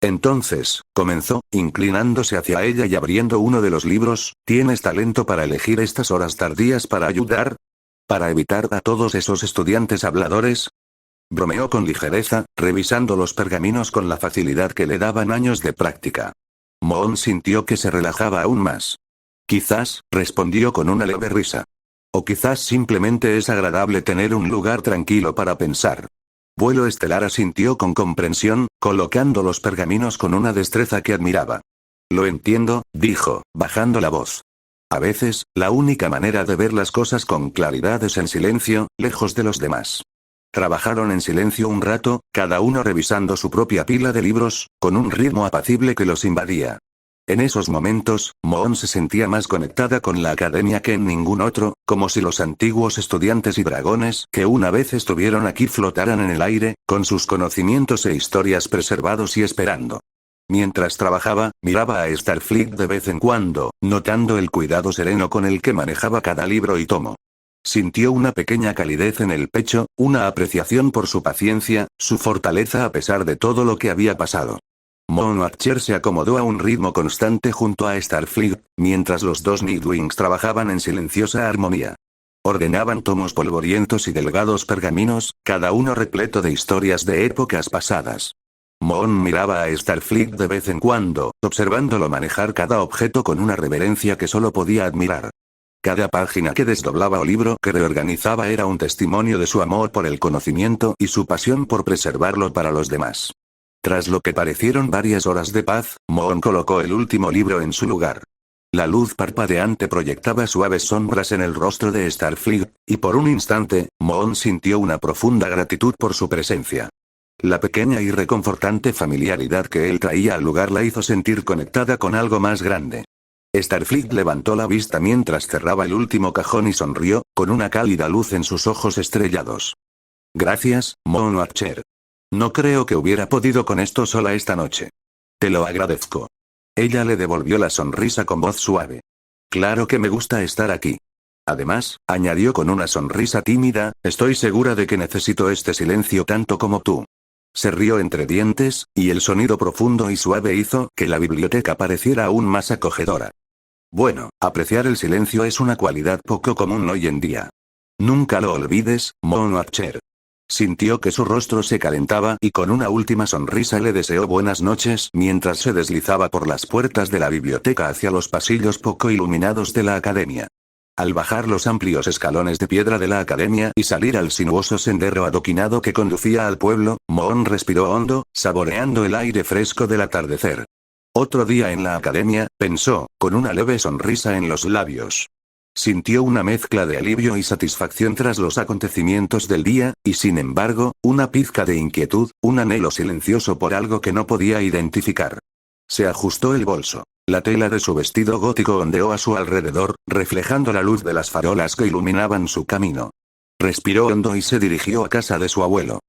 Speaker 1: Entonces, comenzó, inclinándose hacia ella y abriendo uno de los libros, ¿tienes talento para elegir estas horas tardías para ayudar? ¿Para evitar a todos esos estudiantes habladores? Bromeó con ligereza, revisando los pergaminos con la facilidad que le daban años de práctica. Moon sintió que se relajaba aún más. Quizás, respondió con una leve risa. O quizás simplemente es agradable tener un lugar tranquilo para pensar. Vuelo Estelar asintió con comprensión, colocando los pergaminos con una destreza que admiraba. Lo entiendo, dijo, bajando la voz. A veces, la única manera de ver las cosas con claridad es en silencio, lejos de los demás. Trabajaron en silencio un rato, cada uno revisando su propia pila de libros, con un ritmo apacible que los invadía. En esos momentos, Moon se sentía más conectada con la academia que en ningún otro, como si los antiguos estudiantes y dragones que una vez estuvieron aquí flotaran en el aire, con sus conocimientos e historias preservados y esperando. Mientras trabajaba, miraba a Starfleet de vez en cuando, notando el cuidado sereno con el que manejaba cada libro y tomo. Sintió una pequeña calidez en el pecho, una apreciación por su paciencia, su fortaleza a pesar de todo lo que había pasado. Moon Archer se acomodó a un ritmo constante junto a Starfleet, mientras los dos Nightwings trabajaban en silenciosa armonía. Ordenaban tomos polvorientos y delgados pergaminos, cada uno repleto de historias de épocas pasadas. Moon miraba a Starfleet de vez en cuando, observándolo manejar cada objeto con una reverencia que solo podía admirar. Cada página que desdoblaba o libro que reorganizaba era un testimonio de su amor por el conocimiento y su pasión por preservarlo para los demás. Tras lo que parecieron varias horas de paz, Moon colocó el último libro en su lugar. La luz parpadeante proyectaba suaves sombras en el rostro de Starfleet, y por un instante, Moon sintió una profunda gratitud por su presencia. La pequeña y reconfortante familiaridad que él traía al lugar la hizo sentir conectada con algo más grande. Starfleet levantó la vista mientras cerraba el último cajón y sonrió, con una cálida luz en sus ojos estrellados. Gracias, Moon Archer. No creo que hubiera podido con esto sola esta noche. Te lo agradezco. Ella le devolvió la sonrisa con voz suave. Claro que me gusta estar aquí. Además, añadió con una sonrisa tímida, estoy segura de que necesito este silencio tanto como tú. Se rió entre dientes, y el sonido profundo y suave hizo que la biblioteca pareciera aún más acogedora. Bueno, apreciar el silencio es una cualidad poco común hoy en día. Nunca lo olvides, Moon Archer. Sintió que su rostro se calentaba y con una última sonrisa le deseó buenas noches mientras se deslizaba por las puertas de la biblioteca hacia los pasillos poco iluminados de la academia. Al bajar los amplios escalones de piedra de la academia y salir al sinuoso sendero adoquinado que conducía al pueblo, Moon respiró hondo, saboreando el aire fresco del atardecer. Otro día en la academia, pensó, con una leve sonrisa en los labios. Sintió una mezcla de alivio y satisfacción tras los acontecimientos del día, y sin embargo, una pizca de inquietud, un anhelo silencioso por algo que no podía identificar. Se ajustó el bolso. La tela de su vestido gótico ondeó a su alrededor, reflejando la luz de las farolas que iluminaban su camino. Respiró hondo y se dirigió a casa de su abuelo.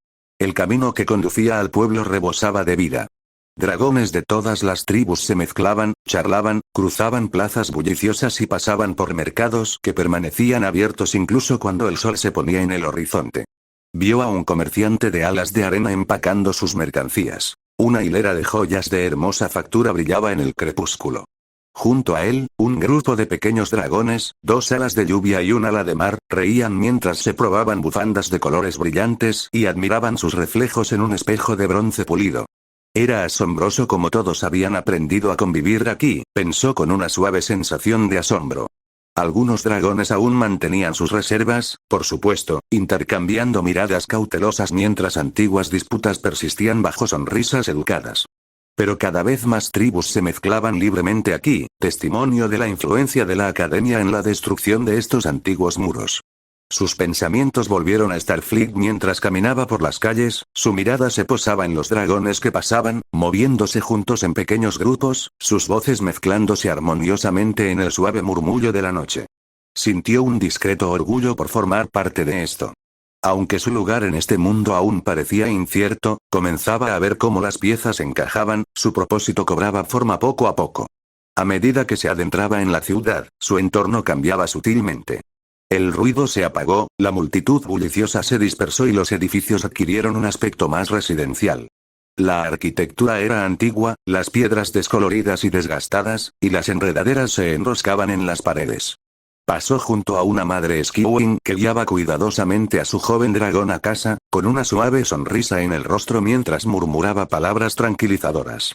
Speaker 1: El camino que conducía al pueblo rebosaba de vida. Dragones de todas las tribus se mezclaban, charlaban, cruzaban plazas bulliciosas y pasaban por mercados que permanecían abiertos incluso cuando el sol se ponía en el horizonte. Vio a un comerciante de alas de arena empacando sus mercancías. Una hilera de joyas de hermosa factura brillaba en el crepúsculo. Junto a él, un grupo de pequeños dragones, 2 alas de lluvia y un ala de mar, reían mientras se probaban bufandas de colores brillantes y admiraban sus reflejos en un espejo de bronce pulido. Era asombroso como todos habían aprendido a convivir aquí, pensó con una suave sensación de asombro. Algunos dragones aún mantenían sus reservas, por supuesto, intercambiando miradas cautelosas mientras antiguas disputas persistían bajo sonrisas educadas. Pero cada vez más tribus se mezclaban libremente aquí, testimonio de la influencia de la academia en la destrucción de estos antiguos muros. Sus pensamientos volvieron a Starfleet mientras caminaba por las calles, su mirada se posaba en los dragones que pasaban, moviéndose juntos en pequeños grupos, sus voces mezclándose armoniosamente en el suave murmullo de la noche. Sintió un discreto orgullo por formar parte de esto. Aunque su lugar en este mundo aún parecía incierto, comenzaba a ver cómo las piezas encajaban, su propósito cobraba forma poco a poco. A medida que se adentraba en la ciudad, su entorno cambiaba sutilmente. El ruido se apagó, la multitud bulliciosa se dispersó y los edificios adquirieron un aspecto más residencial. La arquitectura era antigua, las piedras descoloridas y desgastadas, y las enredaderas se enroscaban en las paredes. Pasó junto a una madre Skywing que guiaba cuidadosamente a su joven dragón a casa, con una suave sonrisa en el rostro mientras murmuraba palabras tranquilizadoras.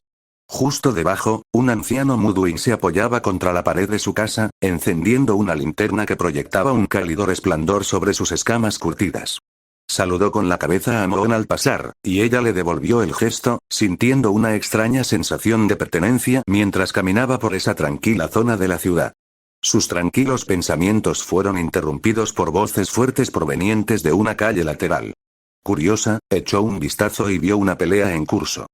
Speaker 1: Justo debajo, un anciano Mudwing se apoyaba contra la pared de su casa, encendiendo una linterna que proyectaba un cálido resplandor sobre sus escamas curtidas. Saludó con la cabeza a Moon al pasar, y ella le devolvió el gesto, sintiendo una extraña sensación de pertenencia mientras caminaba por esa tranquila zona de la ciudad. Sus tranquilos pensamientos fueron interrumpidos por voces fuertes provenientes de una calle lateral. Curiosa, echó un vistazo y vio una pelea en curso.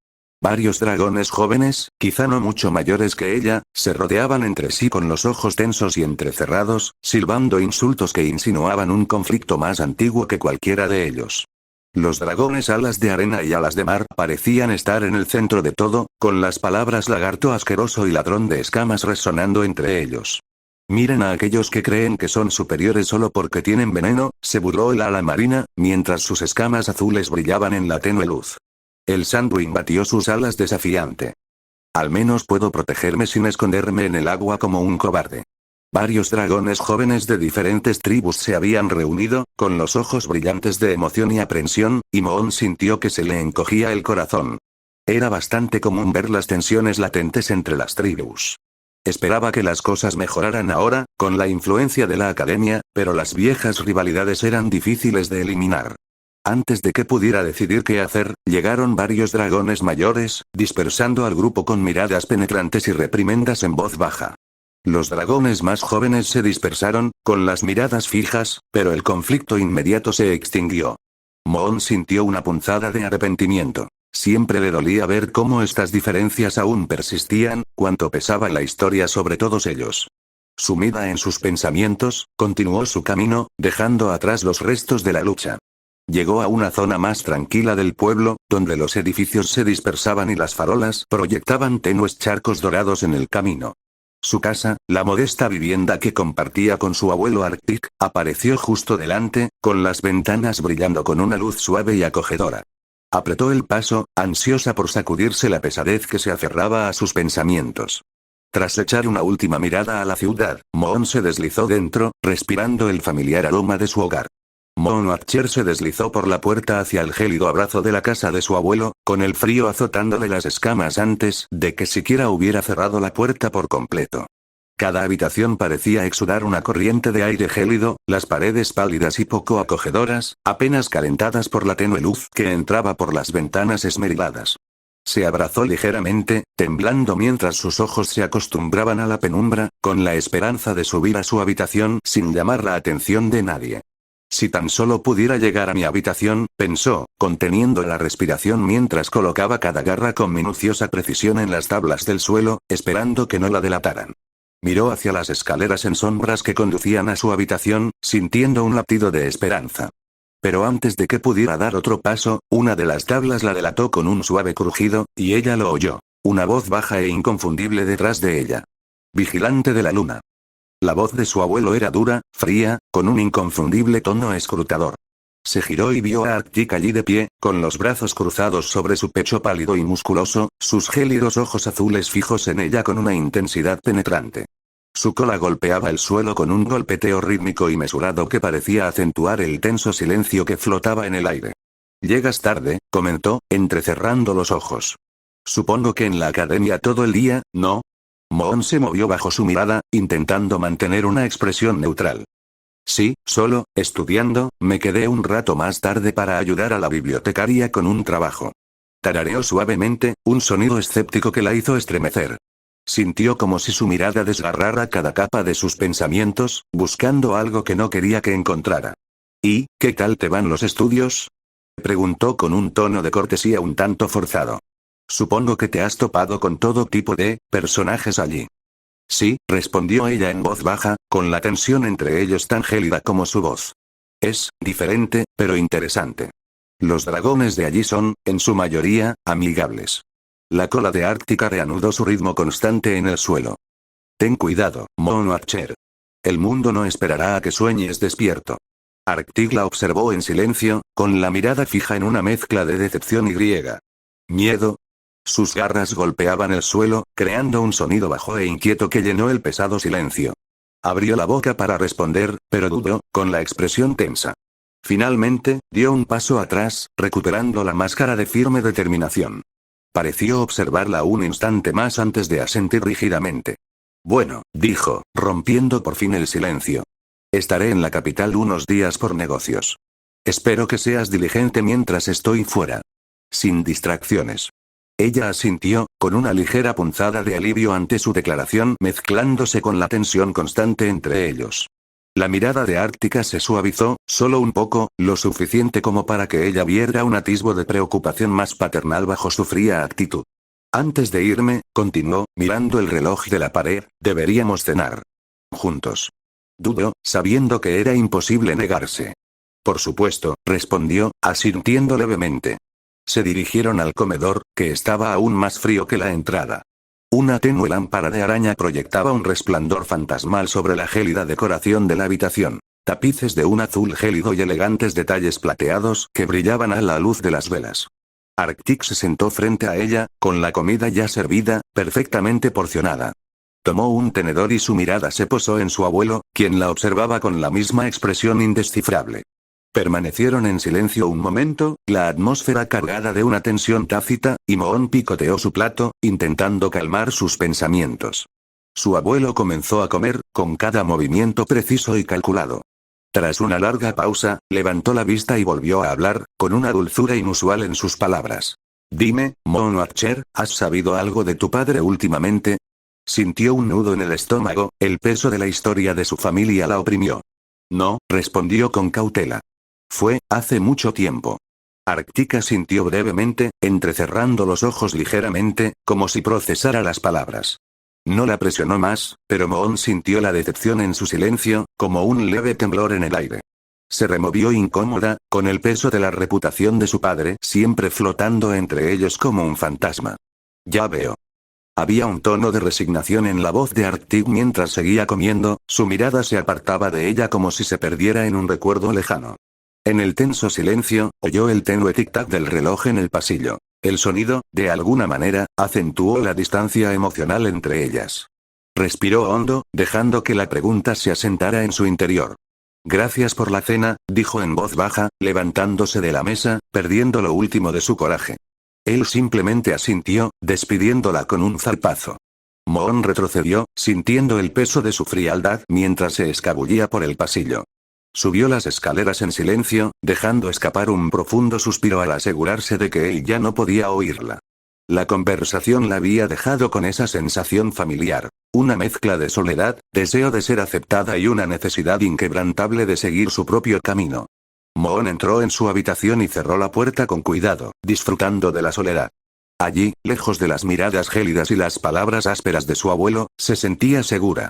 Speaker 1: Varios dragones jóvenes, quizá no mucho mayores que ella, se rodeaban entre sí con los ojos tensos y entrecerrados, silbando insultos que insinuaban un conflicto más antiguo que cualquiera de ellos. Los dragones alas de arena y alas de mar parecían estar en el centro de todo, con las palabras lagarto asqueroso y ladrón de escamas resonando entre ellos. Miren a aquellos que creen que son superiores solo porque tienen veneno, se burló el ala marina, mientras sus escamas azules brillaban en la tenue luz. El Sandwing batió sus alas desafiante. Al menos puedo protegerme sin esconderme en el agua como un cobarde. Varios dragones jóvenes de diferentes tribus se habían reunido, con los ojos brillantes de emoción y aprensión, y Moon sintió que se le encogía el corazón. Era bastante común ver las tensiones latentes entre las tribus. Esperaba que las cosas mejoraran ahora, con la influencia de la academia, pero las viejas rivalidades eran difíciles de eliminar. Antes de que pudiera decidir qué hacer, llegaron varios dragones mayores, dispersando al grupo con miradas penetrantes y reprimendas en voz baja. Los dragones más jóvenes se dispersaron, con las miradas fijas, pero el conflicto inmediato se extinguió. Moon sintió una punzada de arrepentimiento. Siempre le dolía ver cómo estas diferencias aún persistían, cuánto pesaba la historia sobre todos ellos. Sumida en sus pensamientos, continuó su camino, dejando atrás los restos de la lucha. Llegó a una zona más tranquila del pueblo, donde los edificios se dispersaban y las farolas proyectaban tenues charcos dorados en el camino. Su casa, la modesta vivienda que compartía con su abuelo Arctic, apareció justo delante, con las ventanas brillando con una luz suave y acogedora. Apretó el paso, ansiosa por sacudirse la pesadez que se aferraba a sus pensamientos. Tras echar una última mirada a la ciudad, Moon se deslizó dentro, respirando el familiar aroma de su hogar. Moon Archer se deslizó por la puerta hacia el gélido abrazo de la casa de su abuelo, con el frío azotándole las escamas antes de que siquiera hubiera cerrado la puerta por completo. Cada habitación parecía exudar una corriente de aire gélido, las paredes pálidas y poco acogedoras, apenas calentadas por la tenue luz que entraba por las ventanas esmeriladas. Se abrazó ligeramente, temblando mientras sus ojos se acostumbraban a la penumbra, con la esperanza de subir a su habitación sin llamar la atención de nadie. Si tan solo pudiera llegar a mi habitación, pensó, conteniendo la respiración mientras colocaba cada garra con minuciosa precisión en las tablas del suelo, esperando que no la delataran. Miró hacia las escaleras en sombras que conducían a su habitación, sintiendo un latido de esperanza. Pero antes de que pudiera dar otro paso, una de las tablas la delató con un suave crujido, y ella lo oyó. Una voz baja e inconfundible detrás de ella. Vigilante de la luna. La voz de su abuelo era dura, fría, con un inconfundible tono escrutador. Se giró y vio a Arctic allí de pie, con los brazos cruzados sobre su pecho pálido y musculoso, sus gélidos ojos azules fijos en ella con una intensidad penetrante. Su cola golpeaba el suelo con un golpeteo rítmico y mesurado que parecía acentuar el tenso silencio que flotaba en el aire. «Llegas tarde», comentó, entrecerrando los ojos. «Supongo que en la academia todo el día, ¿no?» Moon se movió bajo su mirada, intentando mantener una expresión neutral. «Sí, solo, estudiando, me quedé un rato más tarde para ayudar a la bibliotecaria con un trabajo». Tarareó suavemente, un sonido escéptico que la hizo estremecer. Sintió como si su mirada desgarrara cada capa de sus pensamientos, buscando algo que no quería que encontrara. «¿Y, qué tal te van los estudios?», preguntó con un tono de cortesía un tanto forzado. «Supongo que te has topado con todo tipo de personajes allí». «Sí», respondió ella en voz baja, con la tensión entre ellos tan gélida como su voz. «Es diferente, pero interesante. Los dragones de allí son, en su mayoría, amigables». La cola de Ártica reanudó su ritmo constante en el suelo. «Ten cuidado, Moon Archer. El mundo no esperará a que sueñes despierto». Arctic la observó en silencio, con la mirada fija en una mezcla de decepción y griega. ¿Miedo? Sus garras golpeaban el suelo, creando un sonido bajo e inquieto que llenó el pesado silencio. Abrió la boca para responder, pero dudó, con la expresión tensa. Finalmente, dio un paso atrás, recuperando la máscara de firme determinación. Pareció observarla un instante más antes de asentir rígidamente. «Bueno», dijo, rompiendo por fin el silencio. «Estaré en la capital unos días por negocios. Espero que seas diligente mientras estoy fuera. Sin distracciones». Ella asintió, con una ligera punzada de alivio ante su declaración mezclándose con la tensión constante entre ellos. La mirada de Ártica se suavizó, solo un poco, lo suficiente como para que ella viera un atisbo de preocupación más paternal bajo su fría actitud. «Antes de irme», continuó, mirando el reloj de la pared, «deberíamos cenar juntos». Dudó, sabiendo que era imposible negarse. «Por supuesto», respondió, asintiendo levemente. Se dirigieron al comedor, que estaba aún más frío que la entrada. Una tenue lámpara de araña proyectaba un resplandor fantasmal sobre la gélida decoración de la habitación. Tapices de un azul gélido y elegantes detalles plateados que brillaban a la luz de las velas. Arctic se sentó frente a ella, con la comida ya servida, perfectamente porcionada. Tomó un tenedor y su mirada se posó en su abuelo, quien la observaba con la misma expresión indescifrable. Permanecieron en silencio un momento, la atmósfera cargada de una tensión tácita, y Moon picoteó su plato, intentando calmar sus pensamientos. Su abuelo comenzó a comer, con cada movimiento preciso y calculado. Tras una larga pausa, levantó la vista y volvió a hablar, con una dulzura inusual en sus palabras. «Dime, Moon Archer, ¿has sabido algo de tu padre últimamente?» Sintió un nudo en el estómago, el peso de la historia de su familia la oprimió. «No», respondió con cautela. «Fue, hace mucho tiempo». Ártica sintió brevemente, entrecerrando los ojos ligeramente, como si procesara las palabras. No la presionó más, pero Moon sintió la decepción en su silencio, como un leve temblor en el aire. Se removió incómoda, con el peso de la reputación de su padre siempre flotando entre ellos como un fantasma. Ya veo. Había un tono de resignación en la voz de Arctic mientras seguía comiendo, su mirada se apartaba de ella como si se perdiera en un recuerdo lejano. En el tenso silencio, oyó el tenue tic-tac del reloj en el pasillo. El sonido, de alguna manera, acentuó la distancia emocional entre ellas. Respiró hondo, dejando que la pregunta se asentara en su interior. Gracias por la cena, dijo en voz baja, levantándose de la mesa, perdiendo lo último de su coraje. Él simplemente asintió, despidiéndola con un zarpazo. Moon retrocedió, sintiendo el peso de su frialdad mientras se escabullía por el pasillo. Subió las escaleras en silencio, dejando escapar un profundo suspiro al asegurarse de que él ya no podía oírla. La conversación la había dejado con esa sensación familiar. Una mezcla de soledad, deseo de ser aceptada y una necesidad inquebrantable de seguir su propio camino. Moon entró en su habitación y cerró la puerta con cuidado, disfrutando de la soledad. Allí, lejos de las miradas gélidas y las palabras ásperas de su abuelo, se sentía segura.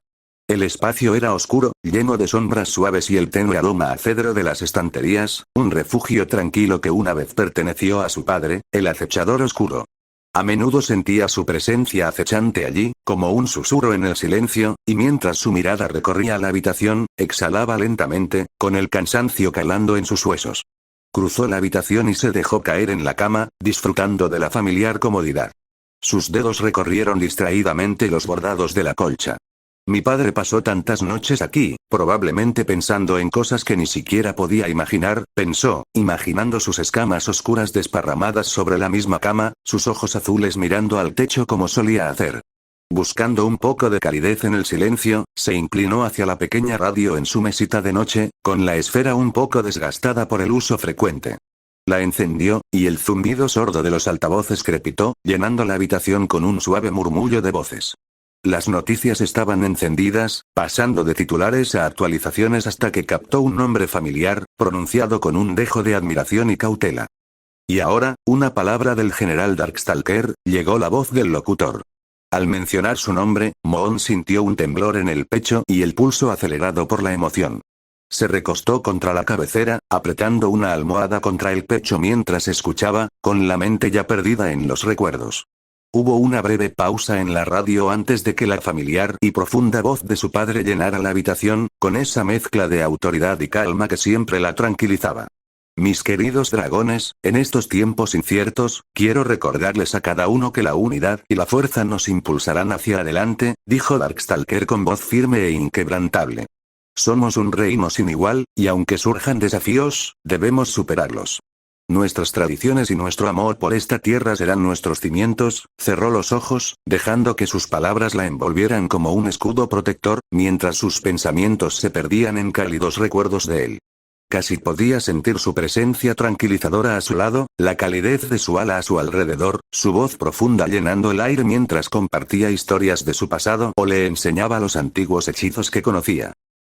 Speaker 1: El espacio era oscuro, lleno de sombras suaves y el tenue aroma a cedro de las estanterías, un refugio tranquilo que una vez perteneció a su padre, el acechador oscuro. A menudo sentía su presencia acechante allí, como un susurro en el silencio, y mientras su mirada recorría la habitación, exhalaba lentamente, con el cansancio calando en sus huesos. Cruzó la habitación y se dejó caer en la cama, disfrutando de la familiar comodidad. Sus dedos recorrieron distraídamente los bordados de la colcha. Mi padre pasó tantas noches aquí, probablemente pensando en cosas que ni siquiera podía imaginar, pensó, imaginando sus escamas oscuras desparramadas sobre la misma cama, sus ojos azules mirando al techo como solía hacer. Buscando un poco de calidez en el silencio, se inclinó hacia la pequeña radio en su mesita de noche, con la esfera un poco desgastada por el uso frecuente. La encendió, y el zumbido sordo de los altavoces crepitó, llenando la habitación con un suave murmullo de voces. Las noticias estaban encendidas, pasando de titulares a actualizaciones hasta que captó un nombre familiar, pronunciado con un dejo de admiración y cautela. Y ahora, una palabra del general Darkstalker, llegó la voz del locutor. Al mencionar su nombre, Moon sintió un temblor en el pecho y el pulso acelerado por la emoción. Se recostó contra la cabecera, apretando una almohada contra el pecho mientras escuchaba, con la mente ya perdida en los recuerdos. Hubo una breve pausa en la radio antes de que la familiar y profunda voz de su padre llenara la habitación, con esa mezcla de autoridad y calma que siempre la tranquilizaba. Mis queridos dragones, en estos tiempos inciertos, quiero recordarles a cada uno que la unidad y la fuerza nos impulsarán hacia adelante, dijo Darkstalker con voz firme e inquebrantable. Somos un reino sin igual, y aunque surjan desafíos, debemos superarlos. Nuestras tradiciones y nuestro amor por esta tierra serán nuestros cimientos. Cerró los ojos, dejando que sus palabras la envolvieran como un escudo protector, mientras sus pensamientos se perdían en cálidos recuerdos de él. Casi podía sentir su presencia tranquilizadora a su lado, la calidez de su ala a su alrededor, su voz profunda llenando el aire mientras compartía historias de su pasado o le enseñaba los antiguos hechizos que conocía.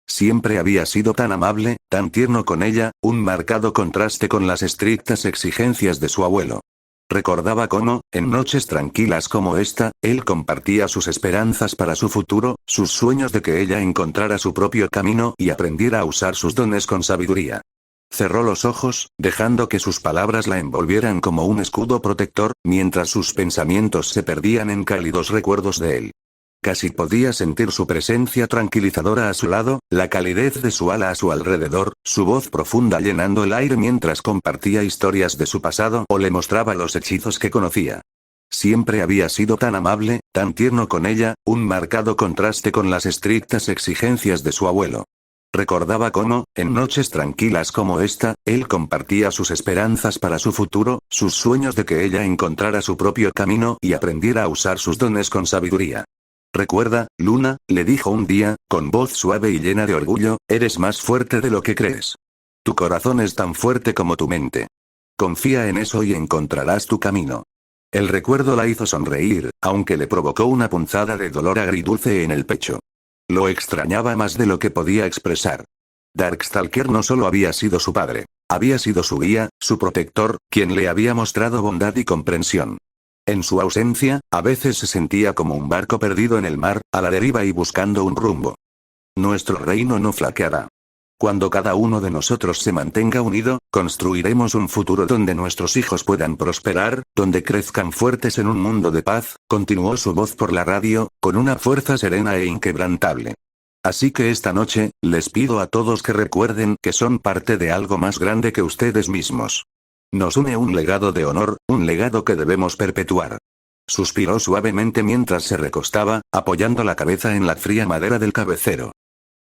Speaker 1: Siempre había sido tan amable, tan tierno con ella, un marcado contraste con las estrictas exigencias de su abuelo. Recordaba cómo, en noches tranquilas como esta, él compartía sus esperanzas para su futuro, sus sueños de que ella encontrara su propio camino y aprendiera a usar sus dones con sabiduría. Cerró los ojos, dejando que sus palabras la envolvieran como un escudo protector, mientras sus pensamientos se perdían en cálidos recuerdos de él. Casi podía sentir su presencia tranquilizadora a su lado, la calidez de su ala a su alrededor, su voz profunda llenando el aire mientras compartía historias de su pasado o le mostraba los hechizos que conocía. Siempre había sido tan amable, tan tierno con ella, un marcado contraste con las estrictas exigencias de su abuelo. Recordaba cómo, en noches tranquilas como esta, él compartía sus esperanzas para su futuro, sus sueños de que ella encontrara su propio camino y aprendiera a usar sus dones con sabiduría. Recuerda, Luna, le dijo un día, con voz suave y llena de orgullo, eres más fuerte de lo que crees. Tu corazón es tan fuerte como tu mente. Confía en eso y encontrarás tu camino. El recuerdo la hizo sonreír, aunque le provocó una punzada de dolor agridulce en el pecho. Lo extrañaba más de lo que podía expresar. Darkstalker no solo había sido su padre, había sido su guía, su protector, quien le había mostrado bondad y comprensión. En su ausencia, a veces se sentía como un barco perdido en el mar, a la deriva y buscando un rumbo. Nuestro reino no flaqueará. Cuando cada uno de nosotros se mantenga unido, construiremos un futuro donde nuestros hijos puedan prosperar, donde crezcan fuertes en un mundo de paz, continuó su voz por la radio, con una fuerza serena e inquebrantable. Así que esta noche, les pido a todos que recuerden que son parte de algo más grande que ustedes mismos. Nos une un legado de honor, un legado que debemos perpetuar. Suspiró suavemente mientras se recostaba, apoyando la cabeza en la fría madera del cabecero.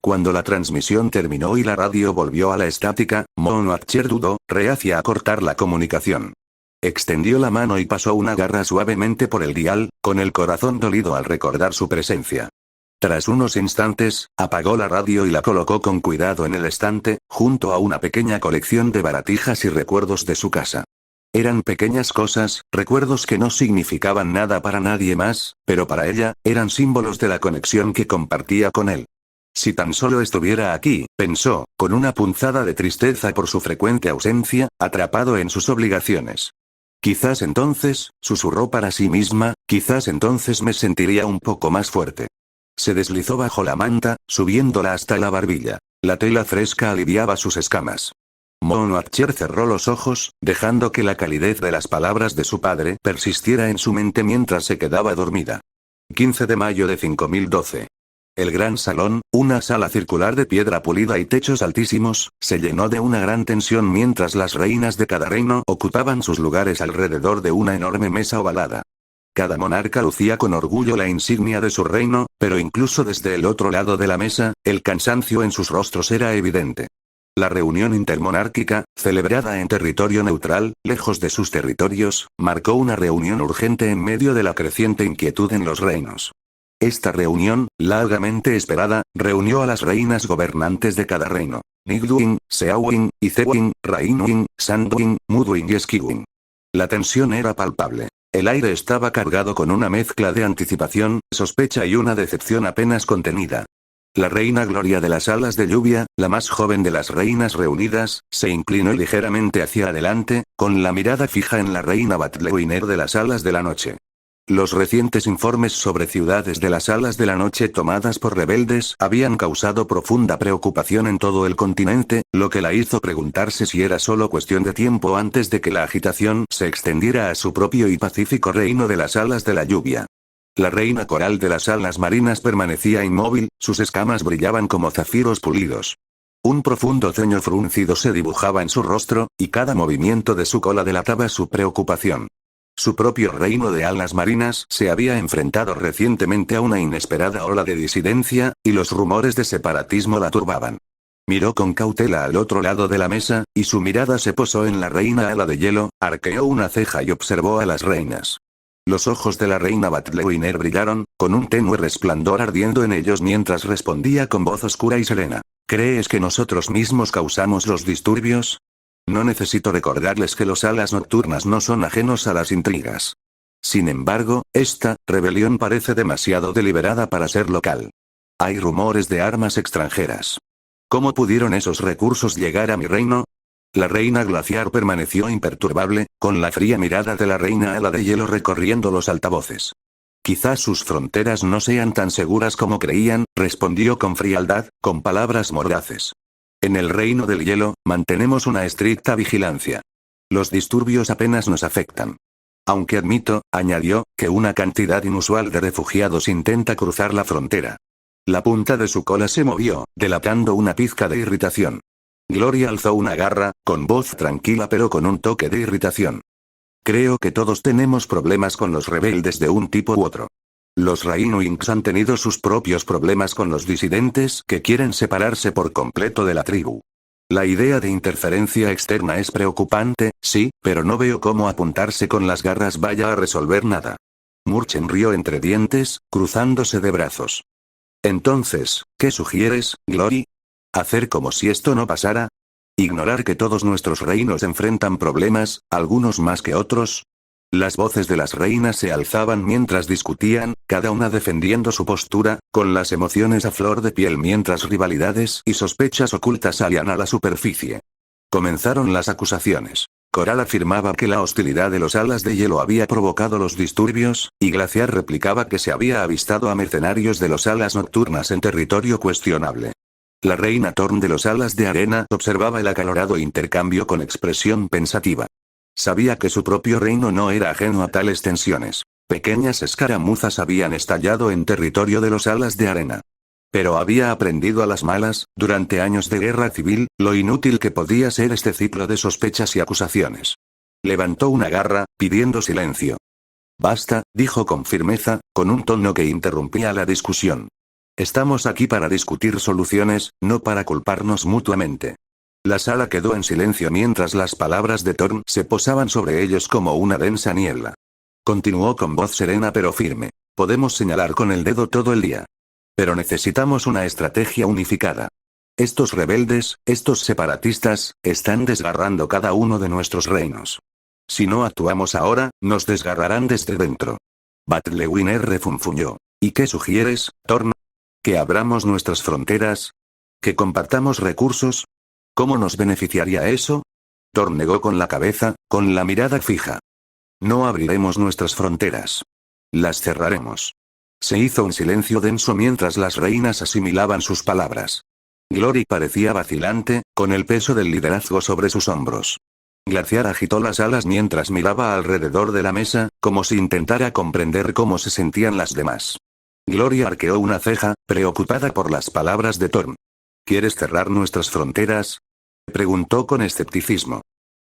Speaker 1: Cuando la transmisión terminó y la radio volvió a la estática, Monatcher dudó, reacia a cortar la comunicación. Extendió la mano y pasó una garra suavemente por el dial, con el corazón dolido al recordar su presencia. Tras unos instantes, apagó la radio y la colocó con cuidado en el estante, junto a una pequeña colección de baratijas y recuerdos de su casa. Eran pequeñas cosas, recuerdos que no significaban nada para nadie más, pero para ella, eran símbolos de la conexión que compartía con él. Si tan solo estuviera aquí, pensó, con una punzada de tristeza por su frecuente ausencia, atrapado en sus obligaciones. Quizás entonces, susurró para sí misma, quizás entonces me sentiría un poco más fuerte. Se deslizó bajo la manta, subiéndola hasta la barbilla. La tela fresca aliviaba sus escamas. Monatcher cerró los ojos, dejando que la calidez de las palabras de su padre persistiera en su mente mientras se quedaba dormida. 15 de mayo de 5012. El gran salón, una sala circular de piedra pulida y techos altísimos, se llenó de una gran tensión mientras las reinas de cada reino ocupaban sus lugares alrededor de una enorme mesa ovalada. Cada monarca lucía con orgullo la insignia de su reino, pero incluso desde el otro lado de la mesa, el cansancio en sus rostros era evidente. La reunión intermonárquica, celebrada en territorio neutral, lejos de sus territorios, marcó una reunión urgente en medio de la creciente inquietud en los reinos. Esta reunión, largamente esperada, reunió a las reinas gobernantes de cada reino. Nigduin, Seawin, Icewin, Rainwin, Sandwin, Mudwin y Skywin. La tensión era palpable. El aire estaba cargado con una mezcla de anticipación, sospecha y una decepción apenas contenida. La reina Gloria de las Alas de Lluvia, la más joven de las reinas reunidas, se inclinó ligeramente hacia adelante, con la mirada fija en la reina Batlewiner de las Alas de la Noche. Los recientes informes sobre ciudades de las Alas de la Noche tomadas por rebeldes habían causado profunda preocupación en todo el continente, lo que la hizo preguntarse si era solo cuestión de tiempo antes de que la agitación se extendiera a su propio y pacífico reino de las Alas de la Lluvia. La reina coral de las alas marinas permanecía inmóvil, sus escamas brillaban como zafiros pulidos. Un profundo ceño fruncido se dibujaba en su rostro, y cada movimiento de su cola delataba su preocupación. Su propio reino de alas marinas se había enfrentado recientemente a una inesperada ola de disidencia, y los rumores de separatismo la turbaban. Miró con cautela al otro lado de la mesa, y su mirada se posó en la reina ala de hielo, arqueó una ceja y observó a las reinas. Los ojos de la reina Batlewiner brillaron, con un tenue resplandor ardiendo en ellos mientras respondía con voz oscura y serena. ¿Crees que nosotros mismos causamos los disturbios? No necesito recordarles que los alas nocturnas no son ajenos a las intrigas. Sin embargo, esta rebelión parece demasiado deliberada para ser local. Hay rumores de armas extranjeras. ¿Cómo pudieron esos recursos llegar a mi reino? La reina glaciar permaneció imperturbable, con la fría mirada de la reina ala de hielo recorriendo los altavoces. Quizás sus fronteras no sean tan seguras como creían, respondió con frialdad, con palabras mordaces. En el reino del hielo, mantenemos una estricta vigilancia. Los disturbios apenas nos afectan. Aunque admito, añadió, que una cantidad inusual de refugiados intenta cruzar la frontera. La punta de su cola se movió, delatando una pizca de irritación. Gloria alzó una garra, con voz tranquila pero con un toque de irritación. Creo que todos tenemos problemas con los rebeldes de un tipo u otro. Los Rainwings han tenido sus propios problemas con los disidentes que quieren separarse por completo de la tribu. La idea de interferencia externa es preocupante, sí, pero no veo cómo apuntarse con las garras vaya a resolver nada. Murchen rió entre dientes, cruzándose de brazos. Entonces, ¿qué sugieres, Glory? ¿Hacer como si esto no pasara? ¿Ignorar que todos nuestros reinos enfrentan problemas, algunos más que otros? Las voces de las reinas se alzaban mientras discutían, cada una defendiendo su postura, con las emociones a flor de piel mientras rivalidades y sospechas ocultas salían a la superficie. Comenzaron las acusaciones. Coral afirmaba que la hostilidad de los alas de hielo había provocado los disturbios, y Glaciar replicaba que se había avistado a mercenarios de los alas nocturnas en territorio cuestionable. La reina Thorn de los Alas de Arena observaba el acalorado intercambio con expresión pensativa. Sabía que su propio reino no era ajeno a tales tensiones. Pequeñas escaramuzas habían estallado en territorio de los Alas de Arena. Pero había aprendido a las malas, durante años de guerra civil, lo inútil que podía ser este ciclo de sospechas y acusaciones. Levantó una garra, pidiendo silencio. Basta, dijo con firmeza, con un tono que interrumpía la discusión. Estamos aquí para discutir soluciones, no para culparnos mutuamente. La sala quedó en silencio mientras las palabras de Thorn se posaban sobre ellos como una densa niebla. Continuó con voz serena pero firme. Podemos señalar con el dedo todo el día. Pero necesitamos una estrategia unificada. Estos rebeldes, estos separatistas, están desgarrando cada uno de nuestros reinos. Si no actuamos ahora, nos desgarrarán desde dentro. Batlewin refunfuñó. ¿Y qué sugieres, Thorn? ¿Que abramos nuestras fronteras? ¿Que compartamos recursos? ¿Cómo nos beneficiaría eso? Thorn negó con la cabeza, con la mirada fija. No abriremos nuestras fronteras. Las cerraremos. Se hizo un silencio denso mientras las reinas asimilaban sus palabras. Glory parecía vacilante, con el peso del liderazgo sobre sus hombros. Glaciar agitó las alas mientras miraba alrededor de la mesa, como si intentara comprender cómo se sentían las demás. Glory arqueó una ceja, preocupada por las palabras de Thorn. ¿Quieres cerrar nuestras fronteras? Preguntó con escepticismo.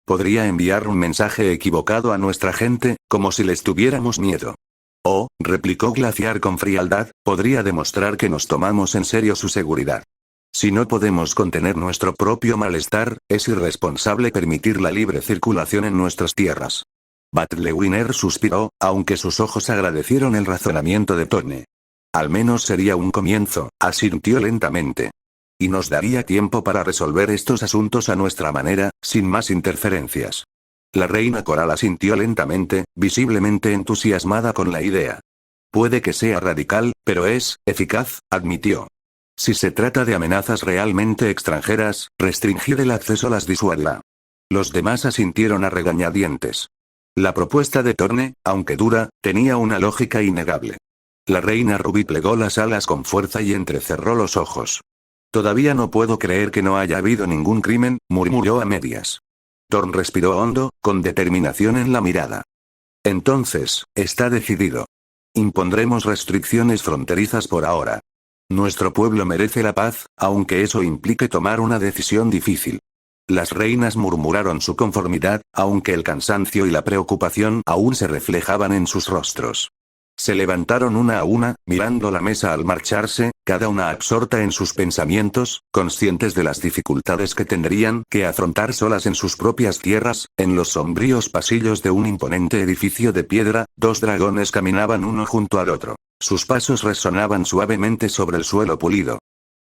Speaker 1: Podría enviar un mensaje equivocado a nuestra gente, como si les tuviéramos miedo. O, replicó Glaciar con frialdad, podría demostrar que nos tomamos en serio su seguridad. Si no podemos contener nuestro propio malestar, es irresponsable permitir la libre circulación en nuestras tierras. Batlewin suspiró, aunque sus ojos agradecieron el razonamiento de Thorn. Al menos sería un comienzo, asintió lentamente. Y nos daría tiempo para resolver estos asuntos a nuestra manera, sin más interferencias. La reina coral asintió lentamente, visiblemente entusiasmada con la idea. Puede que sea radical, pero es eficaz, admitió. Si se trata de amenazas realmente extranjeras, restringir el acceso las disuadirá. Los demás asintieron a regañadientes. La propuesta de Thorn, aunque dura, tenía una lógica innegable. La reina Rubí plegó las alas con fuerza y entrecerró los ojos. Todavía no puedo creer que no haya habido ningún crimen, murmuró a medias. Thorn respiró hondo, con determinación en la mirada. Entonces, está decidido. Impondremos restricciones fronterizas por ahora. Nuestro pueblo merece la paz, aunque eso implique tomar una decisión difícil. Las reinas murmuraron su conformidad, aunque el cansancio y la preocupación aún se reflejaban en sus rostros. Se levantaron una a una, mirando la mesa al marcharse, cada una absorta en sus pensamientos, conscientes de las dificultades que tendrían que afrontar solas en sus propias tierras. En los sombríos pasillos de un imponente edificio de piedra, dos dragones caminaban uno junto al otro. Sus pasos resonaban suavemente sobre el suelo pulido.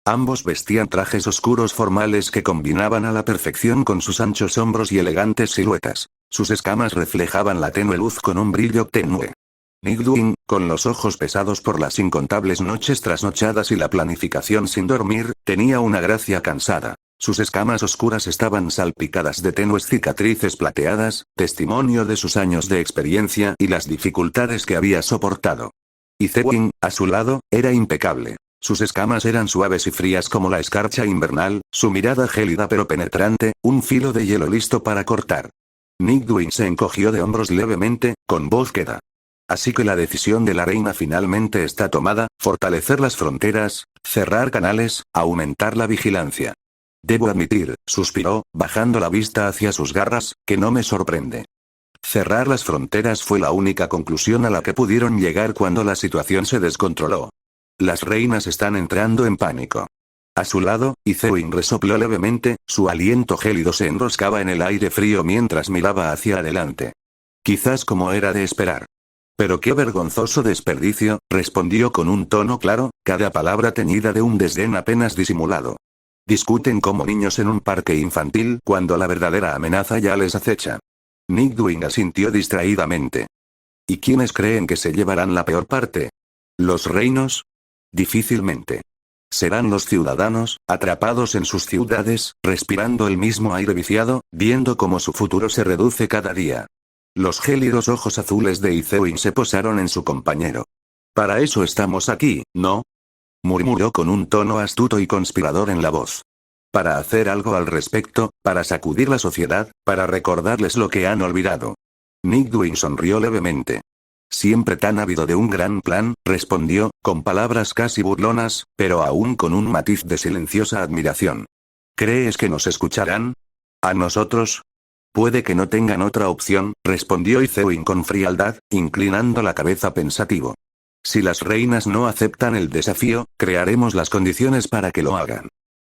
Speaker 1: Ambos vestían trajes oscuros formales que combinaban a la perfección con sus anchos hombros y elegantes siluetas. Sus escamas reflejaban la tenue luz con un brillo tenue. Nightwing, con los ojos pesados por las incontables noches trasnochadas y la planificación sin dormir, tenía una gracia cansada. Sus escamas oscuras estaban salpicadas de tenues cicatrices plateadas, testimonio de sus años de experiencia y las dificultades que había soportado. Y Zewin, a su lado, era impecable. Sus escamas eran suaves y frías como la escarcha invernal, su mirada gélida pero penetrante, un filo de hielo listo para cortar. Nightwing se encogió de hombros levemente, con voz queda. Así que la decisión de la reina finalmente está tomada, fortalecer las fronteras, cerrar canales, aumentar la vigilancia. Debo admitir, suspiró, bajando la vista hacia sus garras, que no me sorprende. Cerrar las fronteras fue la única conclusión a la que pudieron llegar cuando la situación se descontroló. Las reinas están entrando en pánico. A su lado, Izewin resopló levemente, su aliento gélido se enroscaba en el aire frío mientras miraba hacia adelante. Quizás como era de esperar. Pero qué vergonzoso desperdicio, respondió con un tono claro, cada palabra teñida de un desdén apenas disimulado. Discuten como niños en un parque infantil cuando la verdadera amenaza ya les acecha. Nightwing asintió distraídamente. ¿Y quiénes creen que se llevarán la peor parte? ¿Los reinos? Difícilmente. Serán los ciudadanos, atrapados en sus ciudades, respirando el mismo aire viciado, viendo cómo su futuro se reduce cada día. Los gélidos ojos azules de Izewin se posaron en su compañero. Para eso estamos aquí, ¿no? Murmuró con un tono astuto y conspirador en la voz. Para hacer algo al respecto, para sacudir la sociedad, para recordarles lo que han olvidado. Nightwing sonrió levemente. Siempre tan ávido de un gran plan, respondió, con palabras casi burlonas, pero aún con un matiz de silenciosa admiración. ¿Crees que nos escucharán? ¿A nosotros? Puede que no tengan otra opción, respondió Izewin con frialdad, inclinando la cabeza pensativo. Si las reinas no aceptan el desafío, crearemos las condiciones para que lo hagan.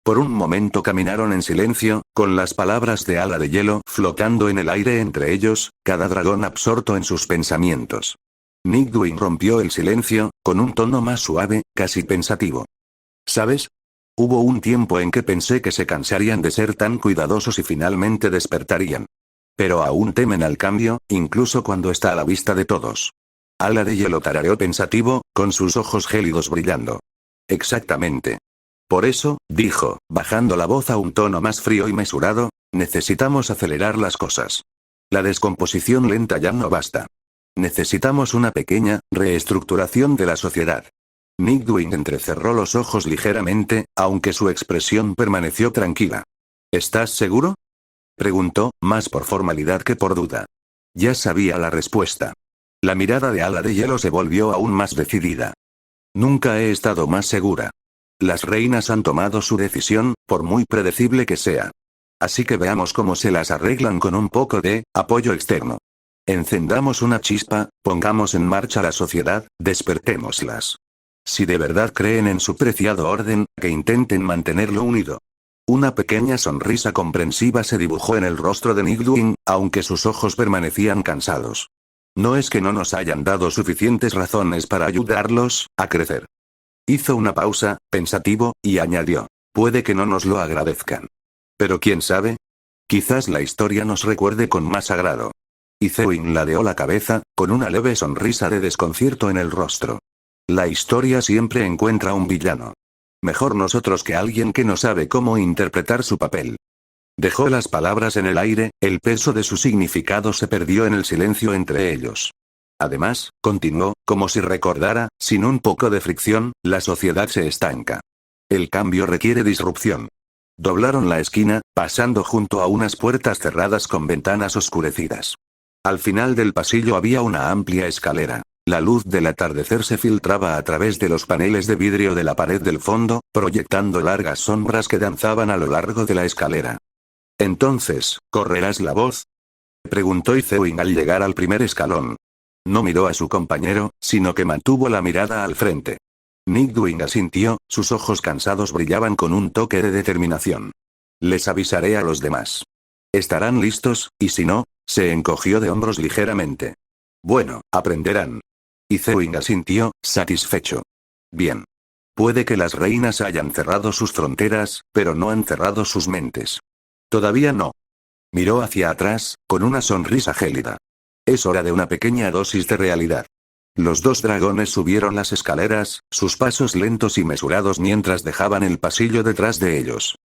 Speaker 1: Por un momento caminaron en silencio, con las palabras de Ala de Hielo flotando en el aire entre ellos, cada dragón absorto en sus pensamientos. Nightwing rompió el silencio, con un tono más suave, casi pensativo. ¿Sabes? Hubo un tiempo en que pensé que se cansarían de ser tan cuidadosos y finalmente despertarían. Pero aún temen al cambio, incluso cuando está a la vista de todos. Ala de Hielo tarareó pensativo, con sus ojos gélidos brillando. Exactamente. Por eso, dijo, bajando la voz a un tono más frío y mesurado, necesitamos acelerar las cosas. La descomposición lenta ya no basta. Necesitamos una pequeña reestructuración de la sociedad. Nightwing entrecerró los ojos ligeramente, aunque su expresión permaneció tranquila. ¿Estás seguro? Preguntó, más por formalidad que por duda. Ya sabía la respuesta. La mirada de Ala de Hielo se volvió aún más decidida. Nunca he estado más segura. Las reinas han tomado su decisión, por muy predecible que sea. Así que veamos cómo se las arreglan con un poco de apoyo externo. Encendamos una chispa, pongamos en marcha la sociedad, despertémoslas. Si de verdad creen en su preciado orden, que intenten mantenerlo unido. Una pequeña sonrisa comprensiva se dibujó en el rostro de Nightwing, aunque sus ojos permanecían cansados. No es que no nos hayan dado suficientes razones para ayudarlos a crecer. Hizo una pausa, pensativo, y añadió. Puede que no nos lo agradezcan. Pero quién sabe. Quizás la historia nos recuerde con más agrado. Izewin ladeó la cabeza, con una leve sonrisa de desconcierto en el rostro. La historia siempre encuentra un villano. Mejor nosotros que alguien que no sabe cómo interpretar su papel. Dejó las palabras en el aire, el peso de su significado se perdió en el silencio entre ellos. Además, continuó, como si recordara, sin un poco de fricción, la sociedad se estanca. El cambio requiere disrupción. Doblaron la esquina, pasando junto a unas puertas cerradas con ventanas oscurecidas. Al final del pasillo había una amplia escalera. La luz del atardecer se filtraba a través de los paneles de vidrio de la pared del fondo, proyectando largas sombras que danzaban a lo largo de la escalera. Entonces, ¿correrás la voz? Preguntó Izewin al llegar al primer escalón. No miró a su compañero, sino que mantuvo la mirada al frente. Nightwing asintió, sus ojos cansados brillaban con un toque de determinación. Les avisaré a los demás. Estarán listos, y si no, se encogió de hombros ligeramente. Bueno, aprenderán. Izewin asintió, satisfecho. Bien. Puede que las reinas hayan cerrado sus fronteras, pero no han cerrado sus mentes. Todavía no. Miró hacia atrás, con una sonrisa gélida. Es hora de una pequeña dosis de realidad. Los dos dragones subieron las escaleras, sus pasos lentos y mesurados mientras dejaban el pasillo detrás de ellos.